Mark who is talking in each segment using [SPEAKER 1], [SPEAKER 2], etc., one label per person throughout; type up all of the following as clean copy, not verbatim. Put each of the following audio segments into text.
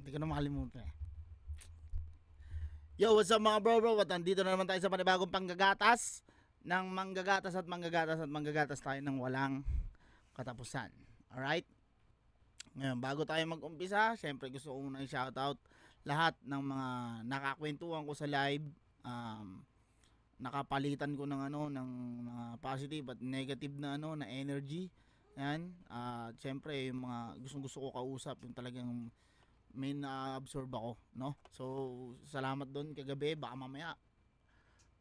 [SPEAKER 1] Hindi ko na makalimutan. Yo, what's up mga bro? At andito na naman tayo sa panibagong panggagatas ng manggagatas at manggagatas tayo ng walang katapusan. Alright? Ngayon, bago tayo mag-umpisa, syempre gusto ko muna i-shoutout lahat ng mga nakakwentuhan ko sa live. Nakapalitan ko ng ng positive at negative na na energy. Yan. Syempre yung mga gusto ko kausap, yung talagang may na-absorb ako, no? So, salamat doon kagabi. Baka mamaya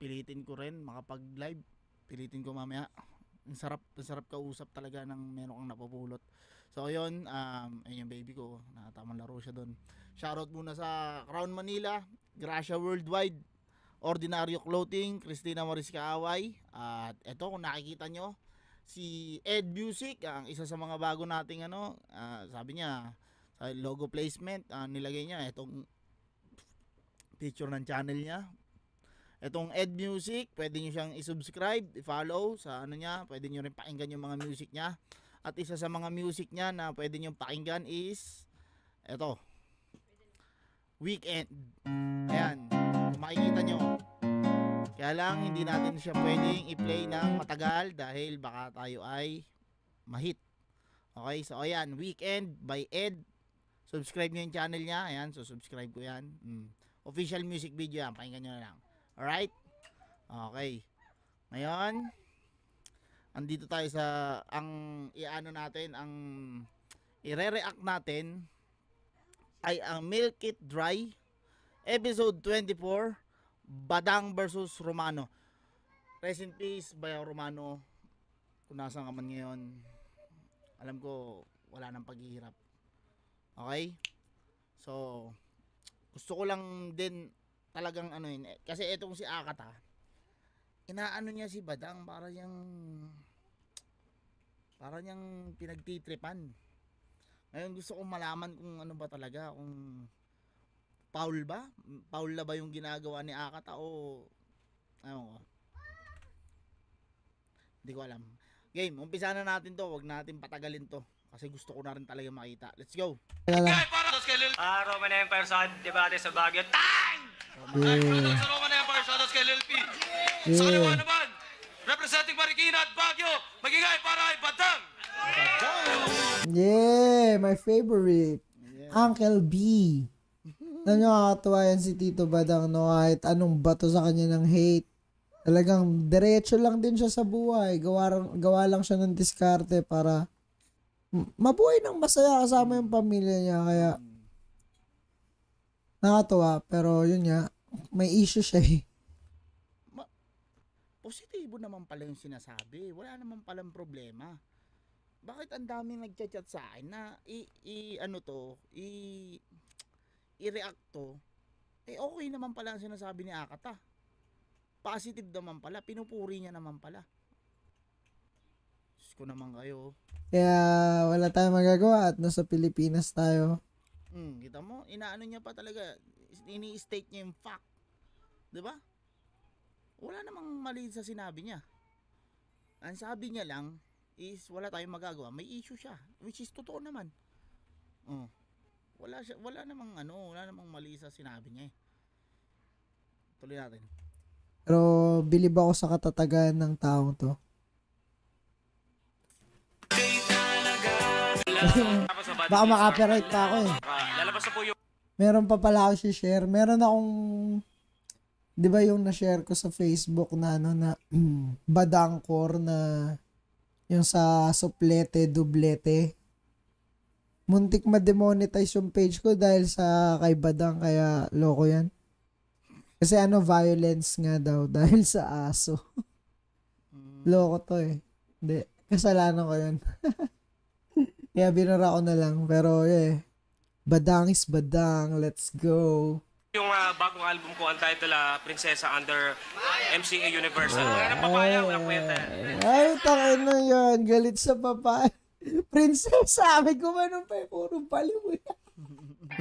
[SPEAKER 1] pilitin ko rin makapag-live. Pilitin ko mamaya. Ang sarap kausap talaga ng meron kang napupulot. So, ayun, ayun yung baby ko. Tamang laro siya doon. Shoutout muna sa Crown Manila, Gracia Worldwide, Ordinaryo Clothing, Christina Maris Kaaway. At eto, kung nakikita nyo, si Ed Music, ang isa sa mga bago nating sabi niya, sa logo placement, nilagay niya itong picture ng channel niya. Itong Ed Music, pwede niyo siyang i-subscribe, i-follow sa niya, pwede niyo rin pakinggan yung mga music niya. At isa sa mga music niya na pwede niyo pakinggan is ito, Weekend. Ayan, kung makikita nyo. Kaya lang hindi natin siya pwedeng i-play ng matagal dahil baka tayo ay mahit. Okay, so ayan, Weekend by Ed. Subscribe nyo yung channel niya. Ayan, so subscribe ko yan. Official music video yan, pakinggan nyo na lang. Alright? Okay. Ngayon, andito tayo sa ang i-re-react natin ay ang Milk It Dry episode 24, Badang versus Romano. Rest in peace, Bayaw Romano. Kung nasaan ka man ngayon, alam ko wala nang paghihirap. Okay? So, gusto ko lang din talagang kasi etong si Akata, inaano niya si Badang para niyang pinagtitripan. Ngayon gusto kong malaman kung ano ba talaga, kung Paul na ba yung ginagawa ni Akata o hindi ko alam. Game, umpisa na natin to, wag natin patagalin to kasi gusto ko na rin talaga makita. Let's go.
[SPEAKER 2] Roman Empire sa debate sa Baguio. Time! Sa Roman Empire, shoutout kay Lil P. Sa kaliwa naman, representing Marikina at Baguio, magigay para ay Badang.
[SPEAKER 3] Yeah, my favorite. Yeah. Uncle B. Nakakatuwa yan si Tito Badang, no? Kahit anong bato sa kanya ng hate. Talagang diretso lang din siya sa buhay. Gawa lang siya ng diskarte para mabuhay ng masaya kasama yung pamilya niya. Kaya nakakatuwa, pero yun nga, may issue siya eh.
[SPEAKER 1] Positibo naman pala yung sinasabi. Wala naman palang problema. Bakit ang daming nagchat-chat sa akin na i-react to? Okay naman pala ang sinasabi ni Akata. Positive naman pala, pinupuri niya naman pala. Diyos ko naman kayo.
[SPEAKER 3] Kaya wala tayong magagawa at nasa Pilipinas tayo.
[SPEAKER 1] Kita mo, inaano niya pa talaga, ini-state niya yung fact. 'Di ba? Wala namang mali sa sinabi niya. Ang sabi niya lang is wala tayong magagawa, may issue siya, which is totoo naman. Wala namang mali sa sinabi niya eh. Tuloy natin.
[SPEAKER 3] Pero bilib ako sa katatagan ng taong to. Baka maka-copyright pa ako eh.
[SPEAKER 2] Lalabas na po yung
[SPEAKER 3] Meron pa pala ako share. Meron akong, di ba yung na-share ko sa Facebook na Badangkor na yung sa suplete, dublete. Muntik ma-demonetize yung page ko dahil sa kay Badang, kaya loko yan. Kasi violence nga daw dahil sa aso. Loko to eh. Hindi, kasalanan ko yun. Kaya binura ko na lang. Pero Badang is Badang. Let's go.
[SPEAKER 2] yung bagong album ko, ang title Prinsesa under MCA Universal. Wala nang papaya, walang kwenta.
[SPEAKER 3] Ay, takin na yan. Galit sa papaya. Prinsesa, may gumanong pa. Puro baliw.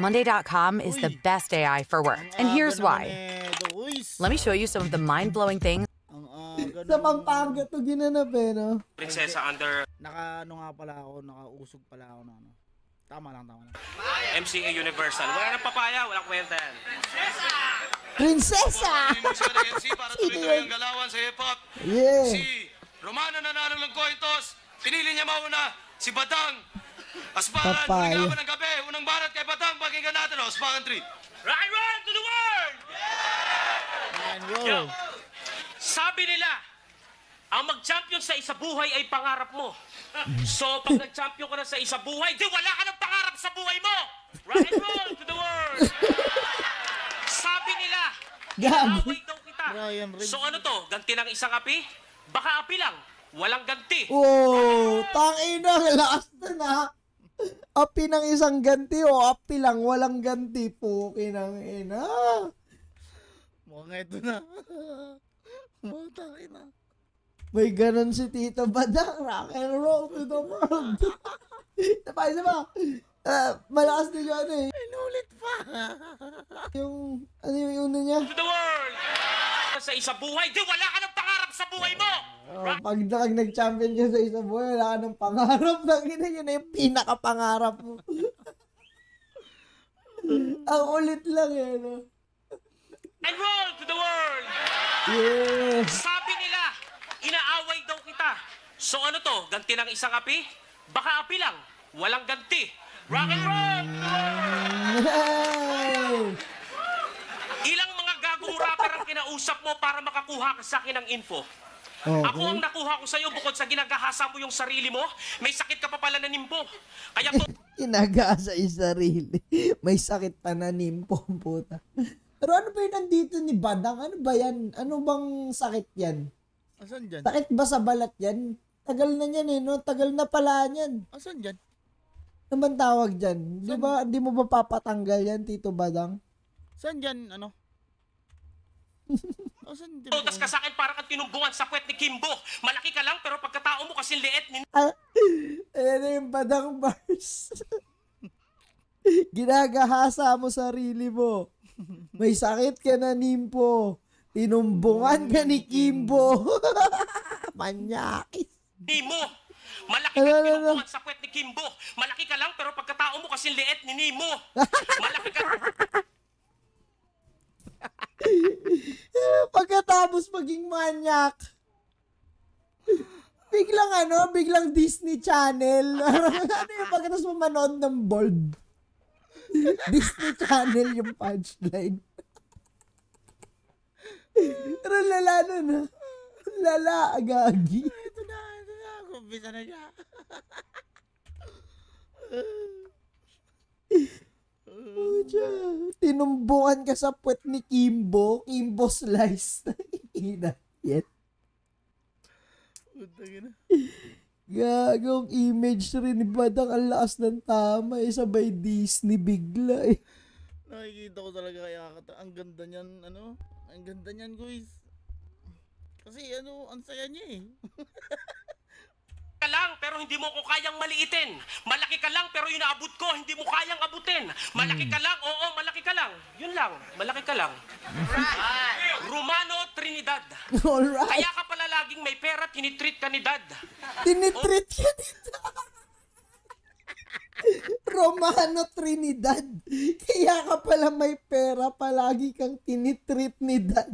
[SPEAKER 4] Monday.com is the best AI for work. And here's why. Let me show you some of the mind-blowing things.
[SPEAKER 3] Sa Pampanga to ginanap no?
[SPEAKER 2] Prinsesa under...
[SPEAKER 1] Nakausog pala ako na Tama lang, tama lang.
[SPEAKER 2] MCA Universal. Wala nang papaya, walang kwenta yan.
[SPEAKER 3] Prinsesa!
[SPEAKER 2] MC para tuloy-tuloy ang galawan sa hip-hop.
[SPEAKER 3] Yeah.
[SPEAKER 2] Si Romano nanalo ng coin toss. Pinili niya mauna si Batang. Aspangan,
[SPEAKER 3] Papaya.
[SPEAKER 2] huling laban ng gabi. Unang barat kay Batang. Pakinggan natin, Aspangan 3. Rock and roll to the world!
[SPEAKER 1] And
[SPEAKER 2] Yo,
[SPEAKER 1] roll.
[SPEAKER 2] sabi nila, ang mag-champion sa isa buhay ay pangarap mo. So, pag nag-champion ka na sa isa buhay, di wala ka ng pangarap sa buhay mo! Rock and roll to the world! Sabi nila,
[SPEAKER 3] Gago.
[SPEAKER 2] inaaway daw kita.
[SPEAKER 1] Ryan Reeves.
[SPEAKER 2] So ano to, ganti ng isang api? Baka api lang, walang ganti.
[SPEAKER 3] Oh, tangina, lakas na. Api ng isang ganti o api lang, walang ganti. Puki ng ina.
[SPEAKER 1] Mukhang ito na. Mukhang na.
[SPEAKER 3] May ganon si Tito Badang. Rock and roll to the world. Isa pa. Malakas din yung ano eh.
[SPEAKER 1] Inulit pa.
[SPEAKER 3] Yung, ano yung una niya?
[SPEAKER 2] To the world! Sa isa buhay, di wala ka ng pangarap sa buhay mo!
[SPEAKER 3] Oh, pag nag-champion ka sa isang buhay, wala ka ng pangarap. Nakita yun na yung pinaka-pangarap mo. Ang ulit lang eh, no?
[SPEAKER 2] And roll to the world!
[SPEAKER 3] Yeah.
[SPEAKER 2] Sabi nila, inaaway daw kita. So ano to, ganti ng isang api? Baka api lang, walang ganti. Rock and roll!
[SPEAKER 3] Hey!
[SPEAKER 2] Ilang mga gagong rapper ang kinausap mo para makakuha ka sa akin ng info? Ako ang nakuha ko sa'yo bukod sa ginagahasa mo yung sarili mo, may sakit ka pa pala na nimpo. Kaya po,
[SPEAKER 3] Inagasa yung sarili. May sakit pa na nimpo, puta. Pero ano ba yun nandito ni Badang? Ano ba yan? Ano bang sakit yan?
[SPEAKER 1] Asan dyan?
[SPEAKER 3] Sakit ba sa balat yan? Tagal na yan eh, no? Tagal na pala yan.
[SPEAKER 1] Asan dyan?
[SPEAKER 3] Ano bang tawag dyan? Di ba, di mo ba papatanggal yan, Tito Badang?
[SPEAKER 1] Saan dyan, ano? Asan dyan?
[SPEAKER 2] todas ka sa akin para kang tinumbungan sa puwet ni Kimbo. Malaki ka lang pero pagkatao mo kasing liit ni...
[SPEAKER 3] Ayan na yung Badang bars. Ginagahasa mo sarili mo. May sakit ka na, Nimpo. Tinumbungan ka ni Kimbo. Manyakis.
[SPEAKER 2] Nimo. Malaki ka tinumbungan sa puwet ni Kimbo. Malaki ka lang pero pagkatao mo kasing liit ni Nimo. Malaki ka...
[SPEAKER 3] Pagkatapos maging manyak. Biglang Disney Channel. Ano yung pagkatapos mo manood ng Bold? Disney Channel yung punchline. Pero lala na. Lala, agagi.
[SPEAKER 1] Ito na. Kumpisa na siya.
[SPEAKER 3] Tinumbungan ka sa puwet ni Kimbo. Kimbo slice. Ina. Yan. Gagawang image rin ni Badang. Ang lakas ng tama. Sabay Disney bigla eh.
[SPEAKER 1] Nakikita ko talaga kaya ang ganda niyan, ano? Ang ganda niyan, guys. Kasi ang saya niya eh.
[SPEAKER 2] ka lang pero hindi mo ko kayang maliitin. Malaki ka lang pero yung naabot ko hindi mo kayang abutin. Malaki ka lang, oo, malaki ka lang. Yun lang, malaki ka lang. Romano Trinidad.
[SPEAKER 3] Alright.
[SPEAKER 2] Kaya ka pala laging may pera, tinitreat ka ni Dad.
[SPEAKER 3] Tinitreat ka nito. Romano Trinidad. Kaya ka pala may pera, palagi kang tinitreat ni Dad.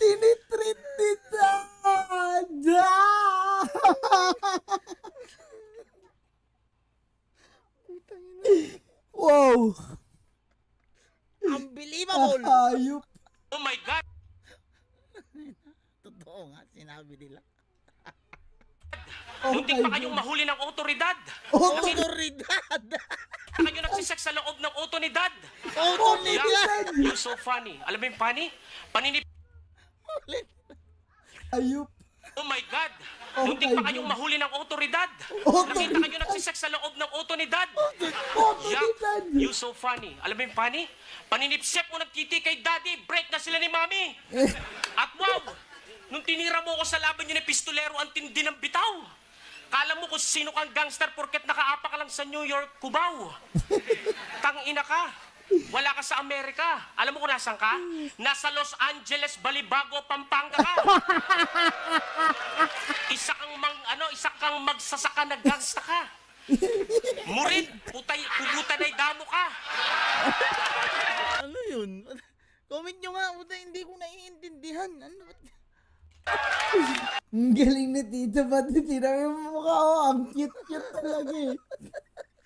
[SPEAKER 3] Tinitreat ni Dad. Wow.
[SPEAKER 1] Unbelievable!
[SPEAKER 3] Ayop.
[SPEAKER 2] Oh my God!
[SPEAKER 1] Totoo nga, sinabi nila.
[SPEAKER 2] Muntik pa kayong mahuli ng otoridad.
[SPEAKER 1] Otoridad!
[SPEAKER 2] Kayo nagsisex sa loob ng oto ni Dad.
[SPEAKER 1] Otoridad!
[SPEAKER 2] You're so funny. Alam mo yung funny? Paninip...
[SPEAKER 3] Ayop.
[SPEAKER 2] Oh my God!
[SPEAKER 3] Oh
[SPEAKER 2] Muntik
[SPEAKER 3] my
[SPEAKER 2] pa kayong
[SPEAKER 3] God.
[SPEAKER 2] mahuli ng otoridad.
[SPEAKER 3] Otoridad.
[SPEAKER 2] Nakita kayo nagsisex sa loob ng oto ni Dad.
[SPEAKER 3] Otoridad.
[SPEAKER 2] You're so funny. Alam mo yung funny? Paninipsep mo nagkiti kay Daddy, break na sila ni Mami. At wow, nung tinira mo ko sa laban yun ni Pistolero, ang tindi ng bitaw. Kala mo kung sino kang gangster porket nakaapa ka lang sa New York, Cubao. Tangina ka. Wala ka sa Amerika. Alam mo kung nasan ka? Nasa Los Angeles, Balibago, Pampanga ka. Isa kang isa kang magsasaka na gangsta ka. Murid, pubuta na'y damo ka.
[SPEAKER 1] Ano yun? Comment nyo nga, puta, hindi ko naiintindihan. Ano ba?
[SPEAKER 3] Ang galing ni Tito, pati tinabi mo mukha ko, ang cute-cute talaga eh.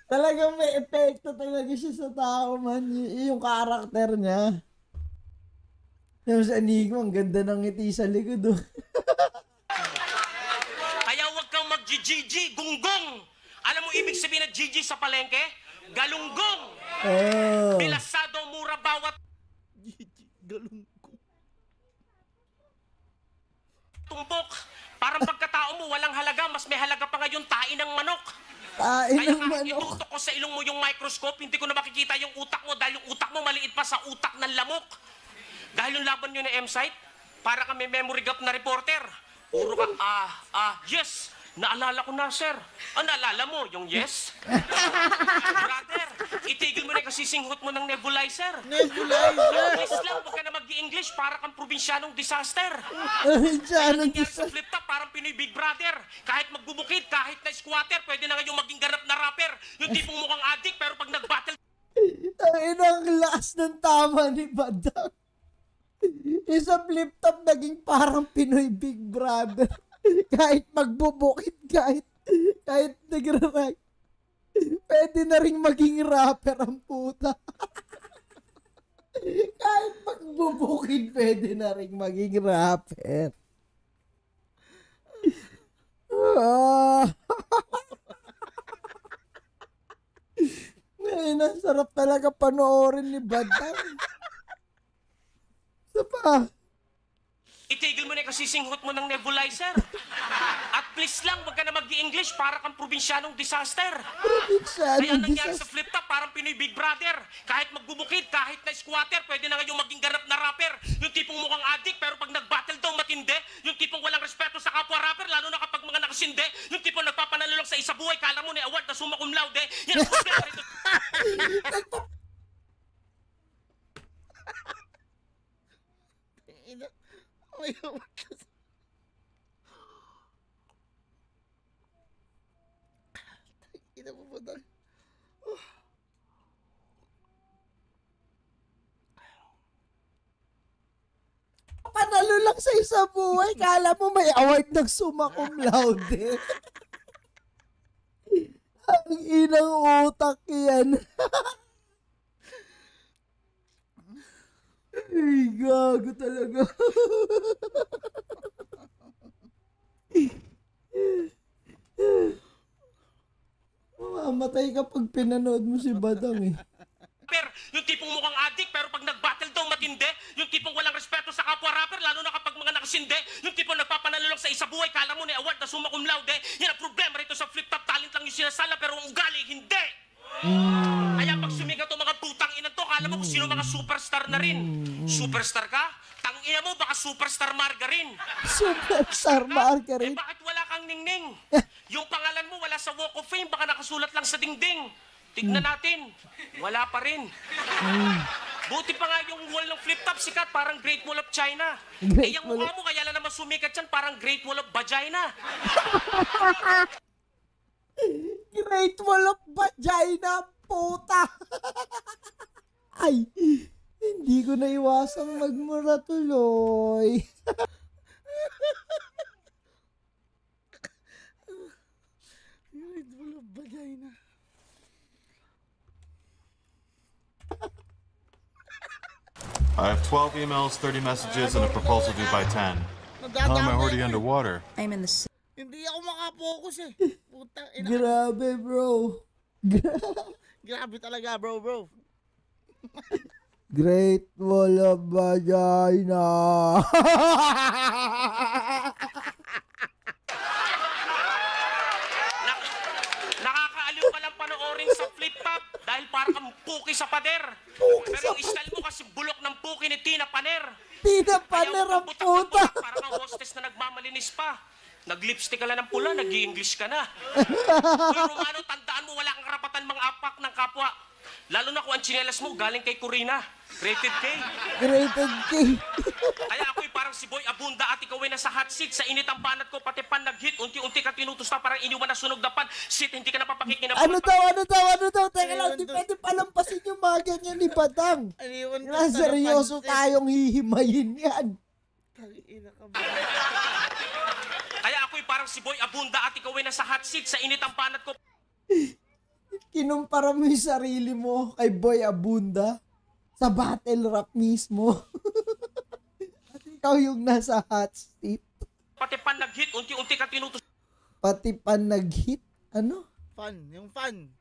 [SPEAKER 3] Talagang may epekto talaga siya sa tao, man. Yung karakter niya. Yung sa Enigma, ang ganda ng ngiti sa likod, oh.
[SPEAKER 2] Kaya huwag kang mag-GG, gunggong. Alam mo ibig sabihin ng GG sa palengke? Galunggong.
[SPEAKER 3] Oh.
[SPEAKER 2] Bilasado, mura bawat
[SPEAKER 1] Galong ko.
[SPEAKER 2] tumbok. Parang pagkatao mo, walang halaga. Mas may halaga pa ngayon, tain ng manok.
[SPEAKER 3] Tain
[SPEAKER 2] Kaya
[SPEAKER 3] ng
[SPEAKER 2] kahit
[SPEAKER 3] manok.
[SPEAKER 2] itutok ko sa ilong mo yung microscope, hindi ko na makikita yung utak mo dahil yung utak mo maliit pa sa utak ng lamok. Dahil yung laban nyo na M-Site, para kami memory gap na reporter. Puro ka, yes. Naalala ko na, sir. Naalala mo yung yes? Brother, itigil mo na yung kasisinghot mo ng nebulizer.
[SPEAKER 1] Nebulizer!
[SPEAKER 2] Please lang, huwag ka na mag-i-English para kang probinsyanong disaster.
[SPEAKER 3] Siya, anong
[SPEAKER 2] Nangyari sa flip top, parang Pinoy Big Brother. Kahit magbubukid, kahit na squatter, pwede na ngayong maging ganap na rapper. Yung tipong mukhang addict, pero pag nag-battle,
[SPEAKER 3] Ang inang lakas ng tama ni Badang. Isa flip top naging parang Pinoy Big Brother. Kahit magbubukid, kahit nagra-rag. Pwede na rin maging rapper ang puta. Kahit magbubukid, pwede na rin maging rapper. Ngayon, ang sarap talaga panoorin ni Badang. Isa pa.
[SPEAKER 2] itigil mo na yung kasisinghot mo ng nebulizer. At please lang, huwag ka na mag-i-English para kang probinsyanong disaster. Kaya nangyari sa flip top, parang Pinoy Big Brother. Kahit magbubukid, kahit na squatter, pwede na ngayong maging ganap na rapper. Yung tipong mukhang addict, pero pag nag-battle daw matindi. Yung tipong walang respeto sa kapwa rapper, lalo na kapag mga nakasinde. Yung tipong nagpapanalo lang sa isa buhay, kala mo na award na summa cum laude. Yan ang problema rito.
[SPEAKER 1] May award ka sa... Ina mo po tayo.
[SPEAKER 3] Panalo lang sa isa buhay. Kala mo may award ng summa cum laude. Ang inang utak yan. Ay, gago talaga. Mamamatay ka pag pinanood mo si Badang eh.
[SPEAKER 2] Yung tipong mukhang addict, pero pag nag-battle daw matindi. Yung tipong walang respeto sa kapwa rapper, lalo na kapag mga nakasinde. Yung tipong nagpapanalo lang sa isa buhay, kala mo na award na summa cum laude. Yan ang problema rito sa flip top, talent lang yung sinasala, pero ang ugali, hindi. Kaya pag sumigat to mga putang ina to, kala mo kung sino mga superstar na rin. Superstar ka? Tangina mo, baka superstar margarine.
[SPEAKER 3] Superstar margarine.
[SPEAKER 2] Bakit wala kang ningning? Yung pangalan mo wala sa Walk of Fame, baka nakasulat lang sa dingding. Tignan natin, wala pa rin. Buti pa nga yung wall ng flip top sikat, parang Great Wall of China. Yung mukha mo, kaya lang naman sumikat yan, parang Great Wall of Vagina.
[SPEAKER 3] Great Wall of Vagina, puta! Ay, hindi ko na iwasang magmura tuloy.
[SPEAKER 1] Great Wall of Vagina.
[SPEAKER 5] I have 12 emails, 30 messages, and a proposal due by 10. How am I already underwater?
[SPEAKER 6] I'm in the
[SPEAKER 1] Hindi ako makapokus eh. Puta, ina.
[SPEAKER 3] Grabe, bro.
[SPEAKER 1] Grabe talaga, bro.
[SPEAKER 3] Great Wall of Vagina.
[SPEAKER 2] Nakakaaliw ka lang panoorin sa flip top dahil parang kang puki sa pader. Pero yung style mo kasi bulok ng puki ni Tina Paner.
[SPEAKER 3] Tina Paner ang puta.
[SPEAKER 2] Parang kang hostess na nagmamalinis pa. Nag-lipstick ka lang ng pula, nag-i-English ka na. Uy, Romano, tandaan mo, wala kang karapatan mga apak ng kapwa. Lalo na kung ang tsinelas mo galing kay Corina. Rated K.
[SPEAKER 3] Rated K.
[SPEAKER 2] Kaya ako'y parang si Boy Abunda at ikaw ay nasa hot seat. Sa init ang banat ko, pati pan nag-hit. Unti-unti ka tinutusta, parang iniwan na sunog na pan. Shit, hindi ka napapakikinabangan.
[SPEAKER 3] Ano daw? Teka lang, di pwede palampasin yung mga ganyan ni Badang. Seryoso tayong hihimayin yan.
[SPEAKER 2] Kaya ako'y parang si Boy Abunda at ikaw ay nasa hot seat. Sa init ang banat ko.
[SPEAKER 3] Kinumpara mo yung sarili mo kay Boy Abunda sa battle rap mismo. At ikaw yung nasa hot seat.
[SPEAKER 2] Pati pan nag-hit, unti-unti ka tinutusta.
[SPEAKER 3] Pati pan nag-hit? Ano?
[SPEAKER 1] Fan, yung fan.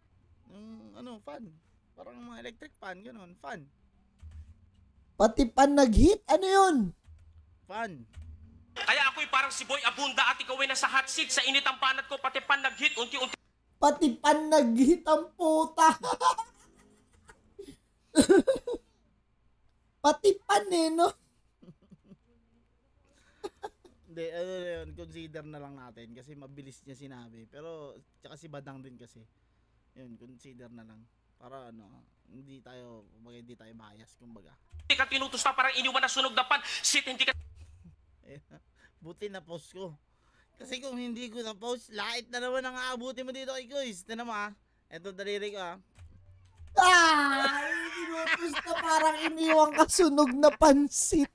[SPEAKER 1] Yung fan. Parang mga electric fan, gano'n, fan.
[SPEAKER 3] Pati pan nag-hit? Ano yun?
[SPEAKER 1] Fan.
[SPEAKER 2] Kaya ako'y parang si Boy Abunda at ikaw ay nasa hot seat. Sa init ang banat ko, pati pan nag-hit, unti-unti.
[SPEAKER 3] Pati pan nag-hit ang puta. Pati pan no?
[SPEAKER 1] Hindi, yun, consider na lang natin kasi mabilis niya sinabi. Pero, tsaka si Badang din kasi. Yun, consider na lang. Para hindi tayo bias, kumbaga.
[SPEAKER 2] Hindi ka tinutusta, parang iniwan na sunog na pan. Shit, hindi ka...
[SPEAKER 1] Buti na post ko. Kasi kung hindi ko na post, lait na naman ang aabuti mo dito kay Kuis. Tignan mo Ito daliri ko
[SPEAKER 3] Tinupos na parang iniwang kasunog na pansit.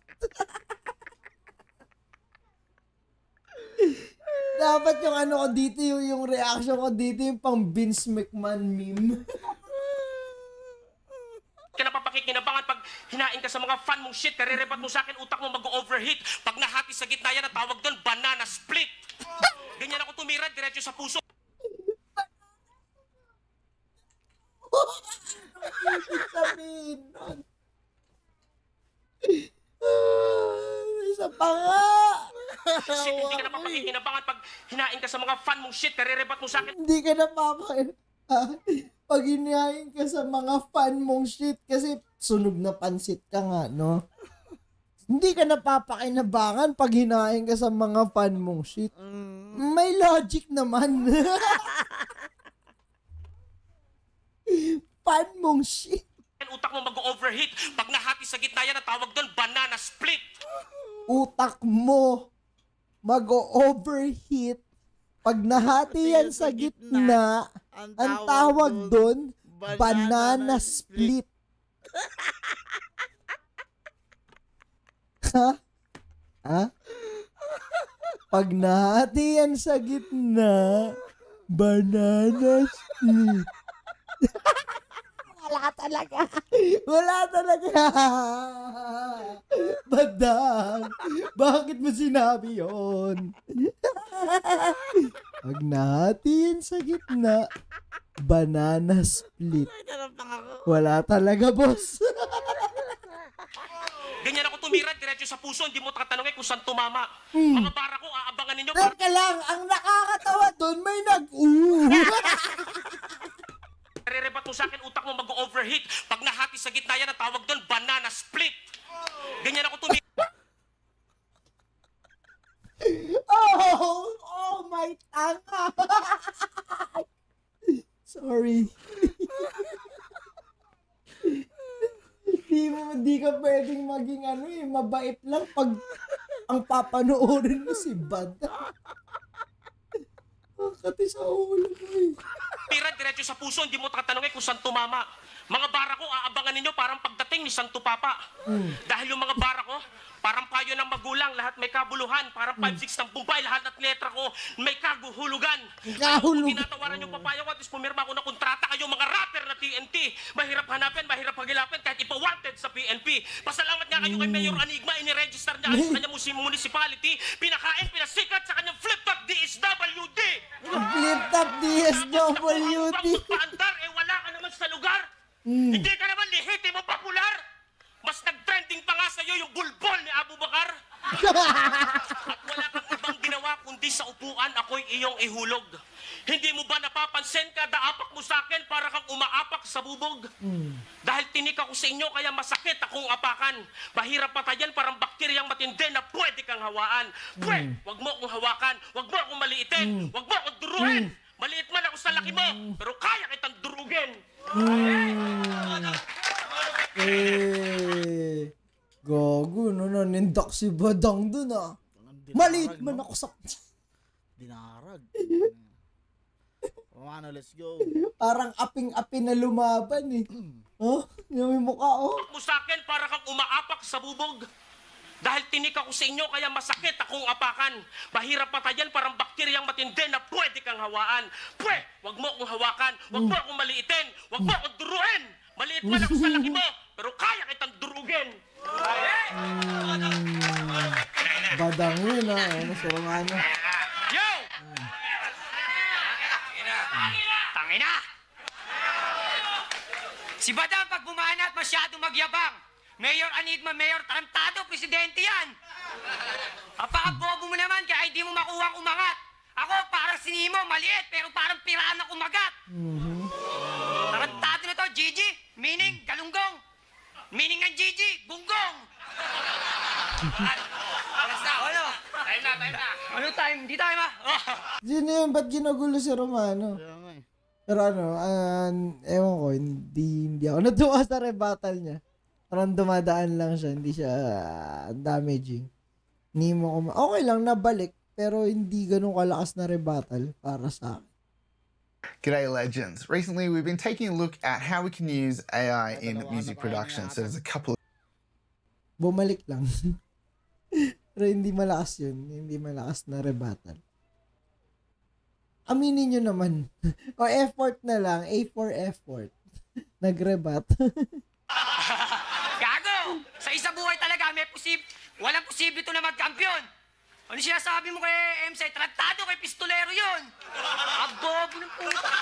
[SPEAKER 3] Dapat yung ko dito, yung reaction ko dito, yung pang Vince McMahon meme.
[SPEAKER 2] Ka napapakikinabangan pag hinain ka sa mga fan mong shit, karirepat mo sa akin, utak mo mag-overheat. Pag nahati sa gitna yan, ang tawag doon, banana split. Ganyan ako tumira, diretso sa puso.
[SPEAKER 3] Sabihin nun. Isa pa nga.
[SPEAKER 2] Shit, hindi ka napapakikinabangan pag hinain ka sa mga fan mong shit, karirepat mo sa akin.
[SPEAKER 3] Hindi ka pag hinahin ka sa mga fan mong shit kasi sunog na pansit ka nga, no? Hindi ka napapakinabangan pag hinahin ka sa mga fan mong shit. May logic naman. Fan mong shit.
[SPEAKER 2] Utak mo mag-overheat. Pag nahati sa gitna yan, ang tawag doon, banana split.
[SPEAKER 3] Utak mo mag-overheat. Pag nahati yan sa gitna, ang tawag doon, banana split. Ha? Pag nahati yan sa gitna, banana split. Wala talaga. Badang, bakit mo sinabi yun? Pag nahati yan sa gitna, banana split. Wala talaga, boss.
[SPEAKER 2] Ganyan ako tumira, diretso sa puso, hindi mo tatanungin kung saan tumama. Mga bara ko, aabangan ninyo.
[SPEAKER 3] Teka lang, ang nakakatawa doon, may
[SPEAKER 2] Karirepat mo sa akin, utak mo mag-overheat. Pag nahati sa gitna yan, ang tawag doon, banana split. Ganyan ako tumira.
[SPEAKER 3] Oh my tanga. Sorry. Hindi ka pwedeng maging mabait lang pag ang papanoorin mo si Bad. Kati sa ulo mo
[SPEAKER 2] Tira, diretso sa puso, hindi mo tatanungin kung saan tumama. Mga bara ko, aabangan ninyo parang pagdating ni Santo Papa. Dahil yung mga bara ko, parang payo ng magulang, lahat may kabuluhan. Parang 5-6 ng Bombay, lahat at letra ko may kaguhulugan. Kung tinatawaran yung papaya ko, at pumirma ko na kontrata kayo mga rapper na TNT. Mahirap hanapin, mahirap pagilapin, kahit ipa-wanted sa PNP. Pasalamat nga kayo kay Mayor Anigma, iniregister niya sa kanyang municipality. Pinakain, pinasikat sa kanyang flip-top DSWD.
[SPEAKER 3] Flip-top DSWD.
[SPEAKER 2] Tapos paandar, wala ka naman sa lugar. Hindi ka naman lehitimo popular. Mas nag-trending pa nga sa'yo yung bulbol ni Abu Bakar. At wala kang ibang ginawa kundi sa upuan ako'y iyong ihulog. Hindi mo ba napapansin kada apak mo sa akin para kang umaapak sa bubog? Dahil tinik ako sa inyo kaya masakit akong apakan. Mahirap patayan parang bakteryang matindi na pwede kang hawaan. Wag mo akong hawakan, wag mo akong maliitin, wag mo akong duruin. Maliit man ako sa laki mo, pero kaya kitang durugin.
[SPEAKER 3] Gogo, no, Tumindak si Badang dun Maliit man ako sa...
[SPEAKER 1] Dinarag. Romano, let's go.
[SPEAKER 3] Parang aping-api na lumaban eh. Oh, yung mukha
[SPEAKER 6] mo sa akin para kang umaapak sa bubog. Dahil tinik ako sa inyo kaya masakit akong apakan. Mahirap patayan parang bakteryang matindi na pwede kang hawaan. Wag mo akong hawakan, wag mo akong maliitin, wag mo akong duruin. Maliit man ako sa laki mo, pero kaya kitang durugin.
[SPEAKER 3] Badang yun ano si Romano.
[SPEAKER 6] Yo! Tangina! Si Badang pag bumanat masyado magyabang. Mayor Anigma, Mayor Tarantado, presidente yan. Apakabobo mo naman kaya hindi mo makuha umangat. Ako parang sinimo, maliit, pero parang pirana kumagat. Tarantado na to, Gigi. Meaning, galunggong. Meaning ng Gigi, bunggong. Ano? Time na. Ano time? Di time ah.
[SPEAKER 3] Sino yun? Ba't ginugulo si Romano? Pero ewan ko, hindi ako natuwa sa rebuttal niya. Parang dumadaan lang siya, hindi siya damaging. Okay lang, nabalik, pero hindi ganun kalakas na rebuttal para sa akin.
[SPEAKER 7] G'day legends. Recently we've been taking a look at how we can use AI in music production. So there's a couple of...
[SPEAKER 3] Bumalik lang. Pero hindi malakas yun. Hindi malakas na rebuttal. Aminin nyo naman. O effort na lang. A for effort. Nag-rebat.
[SPEAKER 6] Gago! Sa isang buhay talaga, walang posible ito na magkampiyon. Ano sinasabi mo kay MC? Tratado kay pistolero yun. Abobo ng puta.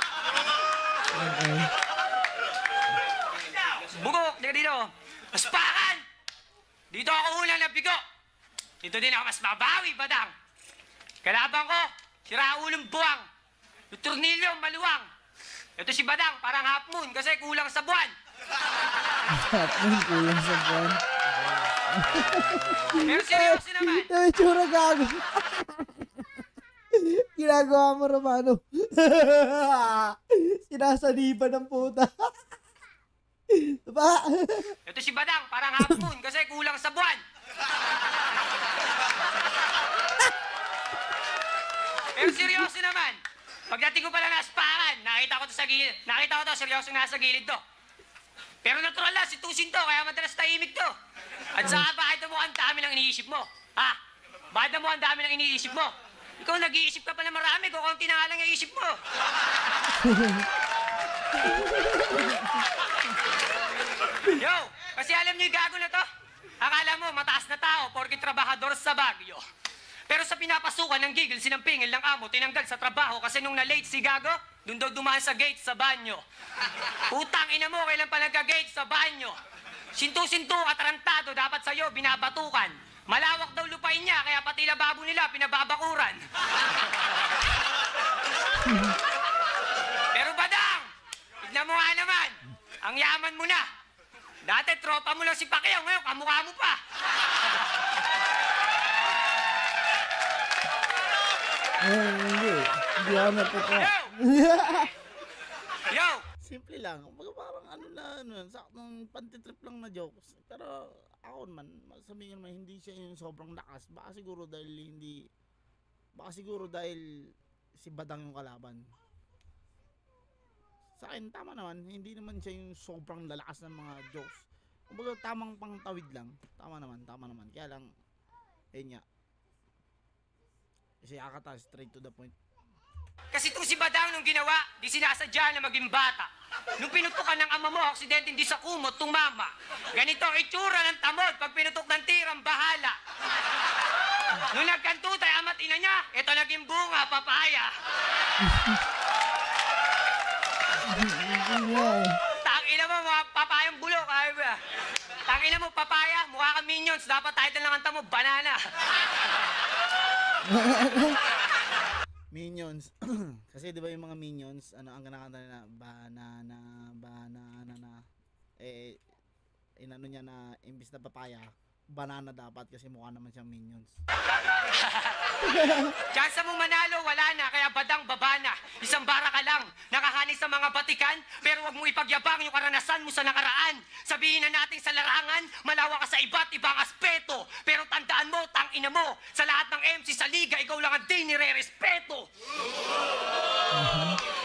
[SPEAKER 6] Bugok, diga dito. Aspakan! Dito ako unang nabigo. Dito din ako mas mabawi, Badang. Kalabang ko, si Raulong Buwang. Yung Tornilyo, maluwang. Ito si Badang, parang half moon kasi kulang sa buwan.
[SPEAKER 3] Kulang sa buwan.
[SPEAKER 6] Pero seryoso naman.
[SPEAKER 3] Yung itsura gago. Ginagawa mo, Romano. Sinasaniban ng puta. Diba?
[SPEAKER 6] Ito si Badang, parang half moon kasi kulang sa buwan. Pero seryoso naman. Pagdating ko pala na aspakan, nakita ko to seryoso nasa gilid to. Pero natural lang, si Tusin to, kaya madalas tahimik to. At saka bakit mo ang dami ng iniisip mo? Ha? Bakit mo ang dami ng iniisip mo? Ikaw nag-iisip ka pala marami, kung konti na nga lang yung isip mo. Yo, kasi alam niyo yung gago na to? Akala mo, mataas na tao, porke trabahador sa Baguio. Pero sa pinapasukan ng gigil, sinampingil ng amo, tinanggal sa trabaho kasi nung na-late si Gago, doon daw dumaan sa gate sa banyo. Utang ina mo, kailan pa nagka-gate sa banyo? Sintu-sintu at tarantado, dapat sa'yo, binabatukan. Malawak daw lupain niya, kaya pati lababo nila, pinababakuran. Pero Badang, tignan mo nga naman, ang yaman mo na. Dati tropa mo lang si Pacquiao, ngayon kamukha mo pa.
[SPEAKER 3] Hindi ako natutuwa.
[SPEAKER 6] Yo!
[SPEAKER 1] Simple lang. Parang saktong pantitrip lang na jokes. Pero ako naman, sabihin naman, hindi siya yung sobrang lakas. Baka siguro dahil si Badang yung kalaban. Sa akin, tama naman. Hindi naman siya yung sobrang lalakas ng mga jokes. Kumbaga, tamang pangtawid lang. Tama naman. Kaya lang, ayun nga. Kasi akata, straight to the point.
[SPEAKER 6] Kasi itong si Badang nung ginawa, di sinasadya na maging bata. Nung pinutukan ng ama mo, aksidente hindi sa kumot, tumama. Ganito ang itsura ng tamod pag pinutok ng tirang bahala. Nung nagkantutay ama't ina niya, ito naging bunga, papaya. Tangina mo, mga papayang bulok. Tangina mo, papaya, mukha kang Minions. Dapat title ng kanta mo, banana.
[SPEAKER 1] Minions. Kasi 'di ba yung mga Minions, ang kinakanta na banana. Inano niya na imbis na papaya, banana dapat kasi mukha naman siyang Minions.
[SPEAKER 6] Chance mo manalo, wala na, kaya Badang baba na. Isang bara ka lang, nakahanig sa mga batikan, pero wag mo ipagyabang yung karanasan mo sa nakaraan. Sabihin na natin sa larangan, malawa ka sa iba't ibang aspeto, pero Tingnan mo, sa lahat ng MC sa liga, ikaw lang ang di nire-respeto.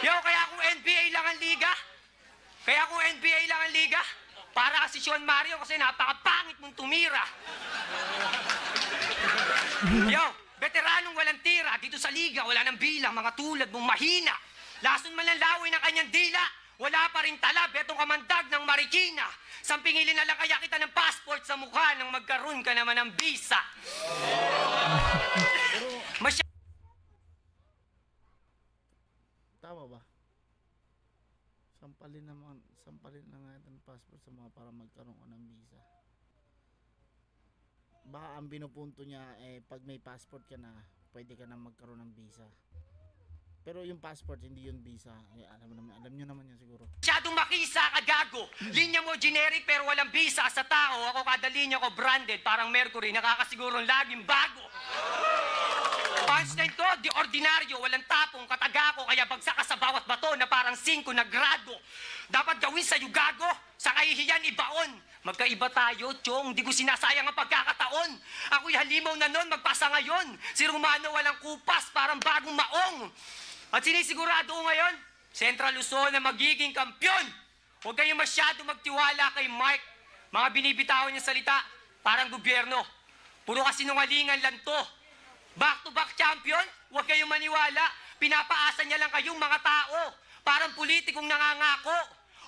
[SPEAKER 6] Yo, kaya kung NBA lang ang liga, para kasi Sean Mario kasi napakapangit mong tumira. Yo, veteranong walang tira, dito sa liga, wala nang bilang, mga tulad mong mahina. Lason man lang laway ng kanyang dila, wala pa rin talab, etong kamandag ng Marikina. Sampingilin na lang kaya kita ng passport sa mukha nang magkaroon ka naman ng visa.
[SPEAKER 1] Tama ba? Sampalin na nga ng passport sa mga para magkaroon ko ng visa. Baka ang binupunto niya pag may passport ka na, pwede ka na magkaroon ng visa. Pero yung passport hindi yung visa. Alam niyo naman yan siguro.
[SPEAKER 6] Masyadong makisa ka, gago. Linya mo generic pero walang visa sa tao. Ako kada linya ko branded, parang Mercury, nakakasigurong laging bago. Punchline ko, di ordinaryo, walang tapong, kataga ko, kaya bagsak ka sa bawat bato na parang 5 na grado. Dapat gawin sa'yo, gago, sa kahihiyan ibaon. Magkaiba tayo, Chong, di ko sinasayang ang pagkakataon. Ako'y halimaw na nun, magpasa ngayon. Si Romano walang kupas, parang bagong maong. At sinisigurado ko ngayon, Central Luzon na magiging kampyon. Huwag kayong masyado magtiwala kay Mark. Mga binibitawan niyang salita, parang gobyerno. Puro kasinungalingan lang to. Back-to-back champion, huwag kayong maniwala. Pinapaasa niya lang kayong mga tao. Parang politikong nangangako.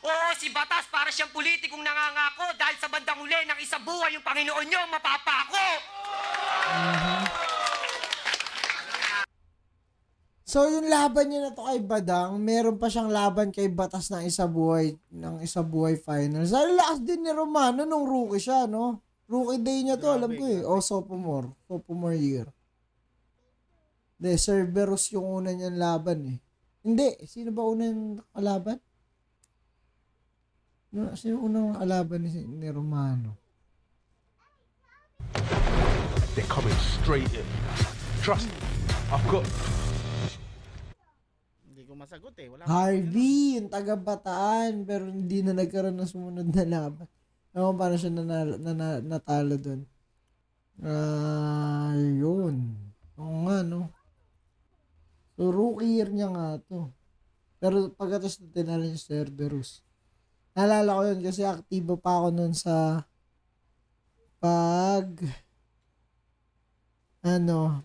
[SPEAKER 6] Oo, si Batas para siyang politikong nangangako dahil sa bandang uli ng isa buhay yung Panginoon niyo mapapako.
[SPEAKER 3] So, yung laban niya na to kay Badang, meron pa siyang laban kay Batas ng isa buhay finals. Sa lakas din ni Romano nung rookie siya, no? Rookie day niya to, alam ko eh. O, sophomore year. Hindi, Cerberus yung una niyang laban eh. Hindi, sino ba unang kalaban? Sino unang kalaban ni Romano?
[SPEAKER 8] They're coming straight in. Trust me, I've got...
[SPEAKER 1] Hindi ko masagot eh. Wala
[SPEAKER 3] Harvey, yung taga-Bataan, pero hindi na nagkaroon ng sumunod na laban. Ewan paano siya natalo doon. Yun. Oo nga, no? So, rookie year niya nga to. Pero pagkatas na tinalo niya si Cerberus. Naalala ko yun kasi aktibo pa ako nun sa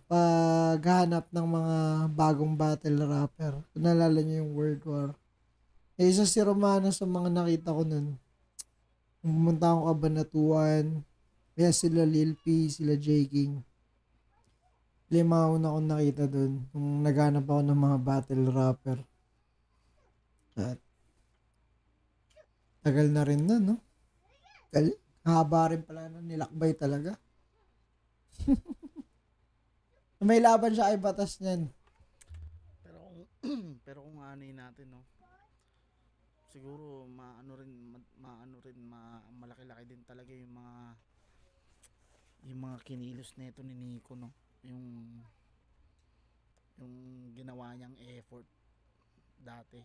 [SPEAKER 3] paghanap ng mga bagong battle rapper. Naalala niyo yung World War. Isa si Romano sa mga nakita ko nun. Pumunta akong Kabanatuan. Kaya sila Lil P, sila J King. 5 una akong nakita dun. Nung naghanap ako ng mga battle rapper. At tagal na rin na, no? Haba rin pala na nilakbay talaga. May laban siya ay Batas niyan.
[SPEAKER 1] Pero kung ano'y natin, no? Siguro malaki-laki din talaga yung mga kinilos nito ni Nico, no? Yung ginawa niyang effort dati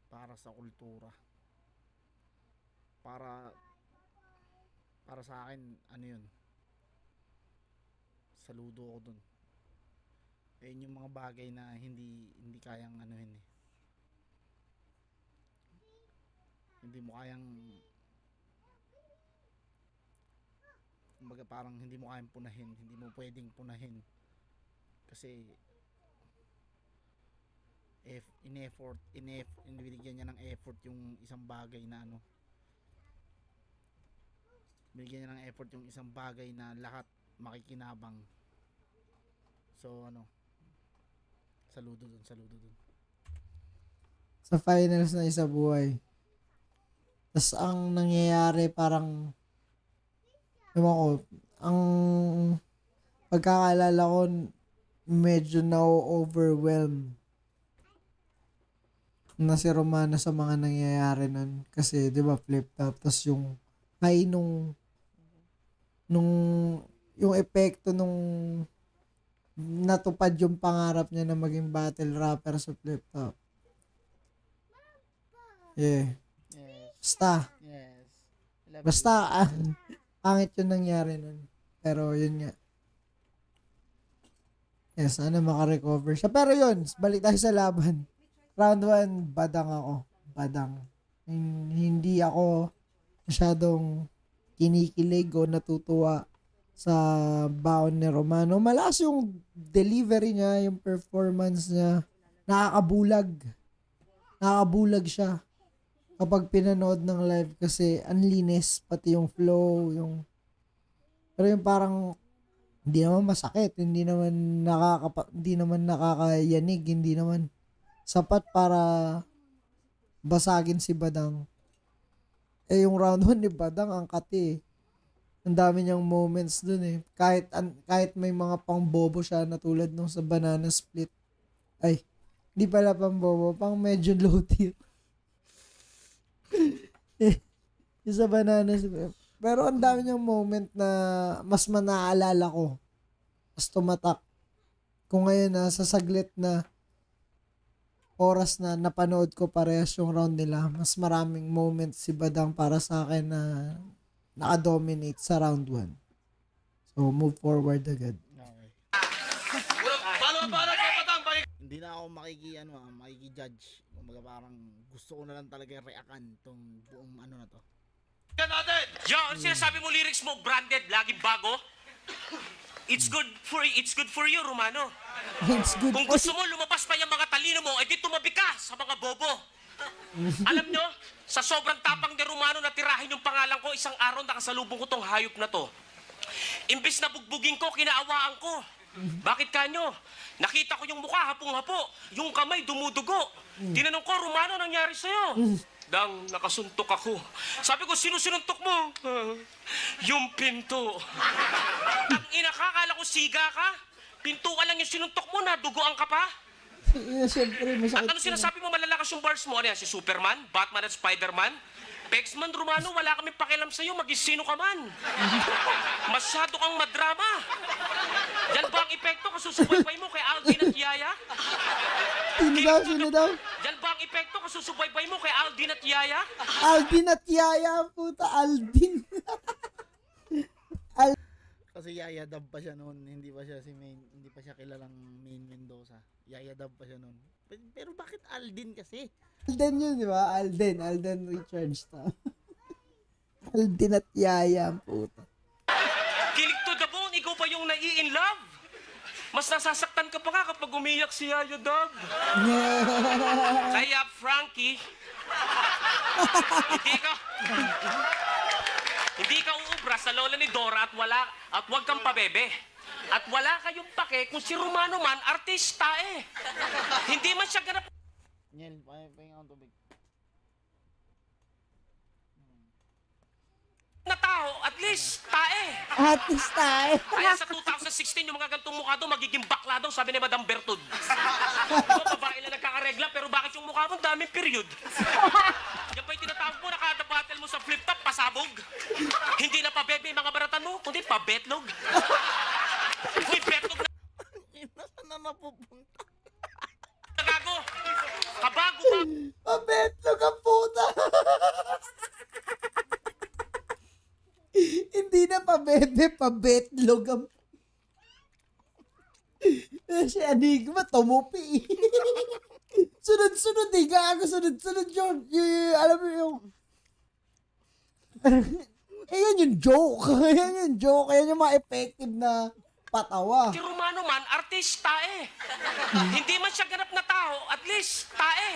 [SPEAKER 1] para sa kultura. Para sa akin, ano yun? Saludo ako dun. Yung mga bagay na hindi kayang anuhin eh. Hindi mo kayang, kumbaga parang hindi mo kayang punahin, hindi mo pwedeng punahin kasi binigyan niya ng effort yung isang bagay na binigyan niya ng effort yung isang bagay na lahat makikinabang. So saludo dun.
[SPEAKER 3] Sa finals na isa buhay. Tas ang nangyayari parang ang pagkakaalala ko medyo na-overwhelm na si Romano sa mga nangyayari nun. Kasi, di ba, flip-top. Tas yung high yung epekto nung natupad yung pangarap niya na maging battle rapper sa flip-top. Yeah. Basta, pangit yung nangyari nun. Pero yun nga. Yes, sana makarecover siya. Pero yun, balik tayo sa laban. Round 1, badang ako. Badang. Hindi ako masyadong kinikilig o natutuwa sa baon ni Romano. Malakas yung delivery niya, yung performance niya. Nakakabulag. Nakakabulag siya kapag pinanood ng live kasi ang linis, pati yung flow, pero yung parang hindi naman masakit, hindi naman nakakayanig, hindi naman sapat para basagin si Badang. Yung round 1 ni Badang ang kati. Ang dami niyang moments dun eh. Kahit may mga pang-bobo siya na tulad nung sa banana split. Ay, di pala pang-bobo, pang medyo low tier. Yung sa banana split. Pero ang dami niyang moment na mas manaalala ko. Mas tumatak. Kung ngayon na sa saglit na oras na napanood ko parehas yung round nila, mas maraming moments si Badang para sa akin na naka-dominate sa round 1. So, move forward agad.
[SPEAKER 1] Okay. Hindi na ako makiki-judge. Kumbaga parang gusto ko na lang talaga reakan tong buong ano na to.
[SPEAKER 6] Yo, ano sinasabi mo lyrics mo? Branded, laging bago? It's good for you, Romano.
[SPEAKER 3] It's good
[SPEAKER 6] Kung
[SPEAKER 3] for
[SPEAKER 6] gusto mo lumabas pa yung mga talino mo, edi tumabi ka sa mga bobo. Alam nyo, sa sobrang tapang ni Romano na tirahin yung pangalan ko, isang araw nakasalubong ko tong hayop na to. Imbis na bugbugin ko, kinaawaan ko. Bakit kanyo? Nakita ko yung mukha, hapong-hapo. Yung kamay, dumudugo. Tinanong ko, Romano, nangyari sa'yo? Dang, nakasuntok ako. Sabi ko, sino sinuntok mo? Yung pinto. Ang inakakala ko, siga ka? Pinto ka lang yung sinuntok mo, nadugoan ka pa?
[SPEAKER 3] Siyempre,
[SPEAKER 6] At ano sinasabi mo, malalakas yung bars mo? Ano yan, si Superman, Batman at Spider-Man? Pexman, Romano, wala kami pakialam sa'yo, maging sino ka man. Masyado kang madrama. Yan ba ang epekto kasusubaybay mo kay Aldin at Yaya?
[SPEAKER 3] Sino daw?
[SPEAKER 6] Yan ba ang epekto kasusubaybay mo kay Aldin at Yaya?
[SPEAKER 3] Aldin at Yaya, puta, Aldin.
[SPEAKER 1] Kasi Yaya Dab pa siya noon, hindi pa siya kilalang Main Mendoza. Yaya Dab pa siya noon. Pero bakit Aldin kasi?
[SPEAKER 3] Alden yun, di ba? Alden Richards to. Aldin at Yaya, puta.
[SPEAKER 6] Kilig to the bone, ikaw pa yung nai-in love. Mas nasasaktan ka pa nga kapag umiyak si Yaya Dog. Kaya, Frankie, hindi ka uubra sa lola ni Dora at wag kang pabebe. At wala kayong pake kung si Romano man, artista eh. Hindi man siya ganap
[SPEAKER 1] Nyel, pahinga akong tubig.
[SPEAKER 6] na tao, at least, tae.
[SPEAKER 3] Artista eh.
[SPEAKER 6] Kaya sa 2016, yung mga gantong mukha daw, magiging bakla daw, sabi ni Madam Bertud. Diba, babae na nagkakaregla, pero bakit yung mukha mo, daming period? Yan ba yung tinatawag mo, nakada-battle mo sa flip-top, pasabog? Hindi na pabebe yung mga baratan mo, kundi pabetlog. Uy, betlog na.
[SPEAKER 1] Nasaan na napupunta?
[SPEAKER 6] Nagago. Kabago ba?
[SPEAKER 3] Pabetlog ang puta. Hindi na pabebe, pabetlog ang... Si Enigma, tumupi. Sunod-sunod eh, gago, sunod-sunod yun. Alam mo yung... Yan yung joke. Yan yung joke. Yan yung mga effective na patawa.
[SPEAKER 6] Si Romano man, artista eh. Hindi man siya ganap na tao, at least, tae.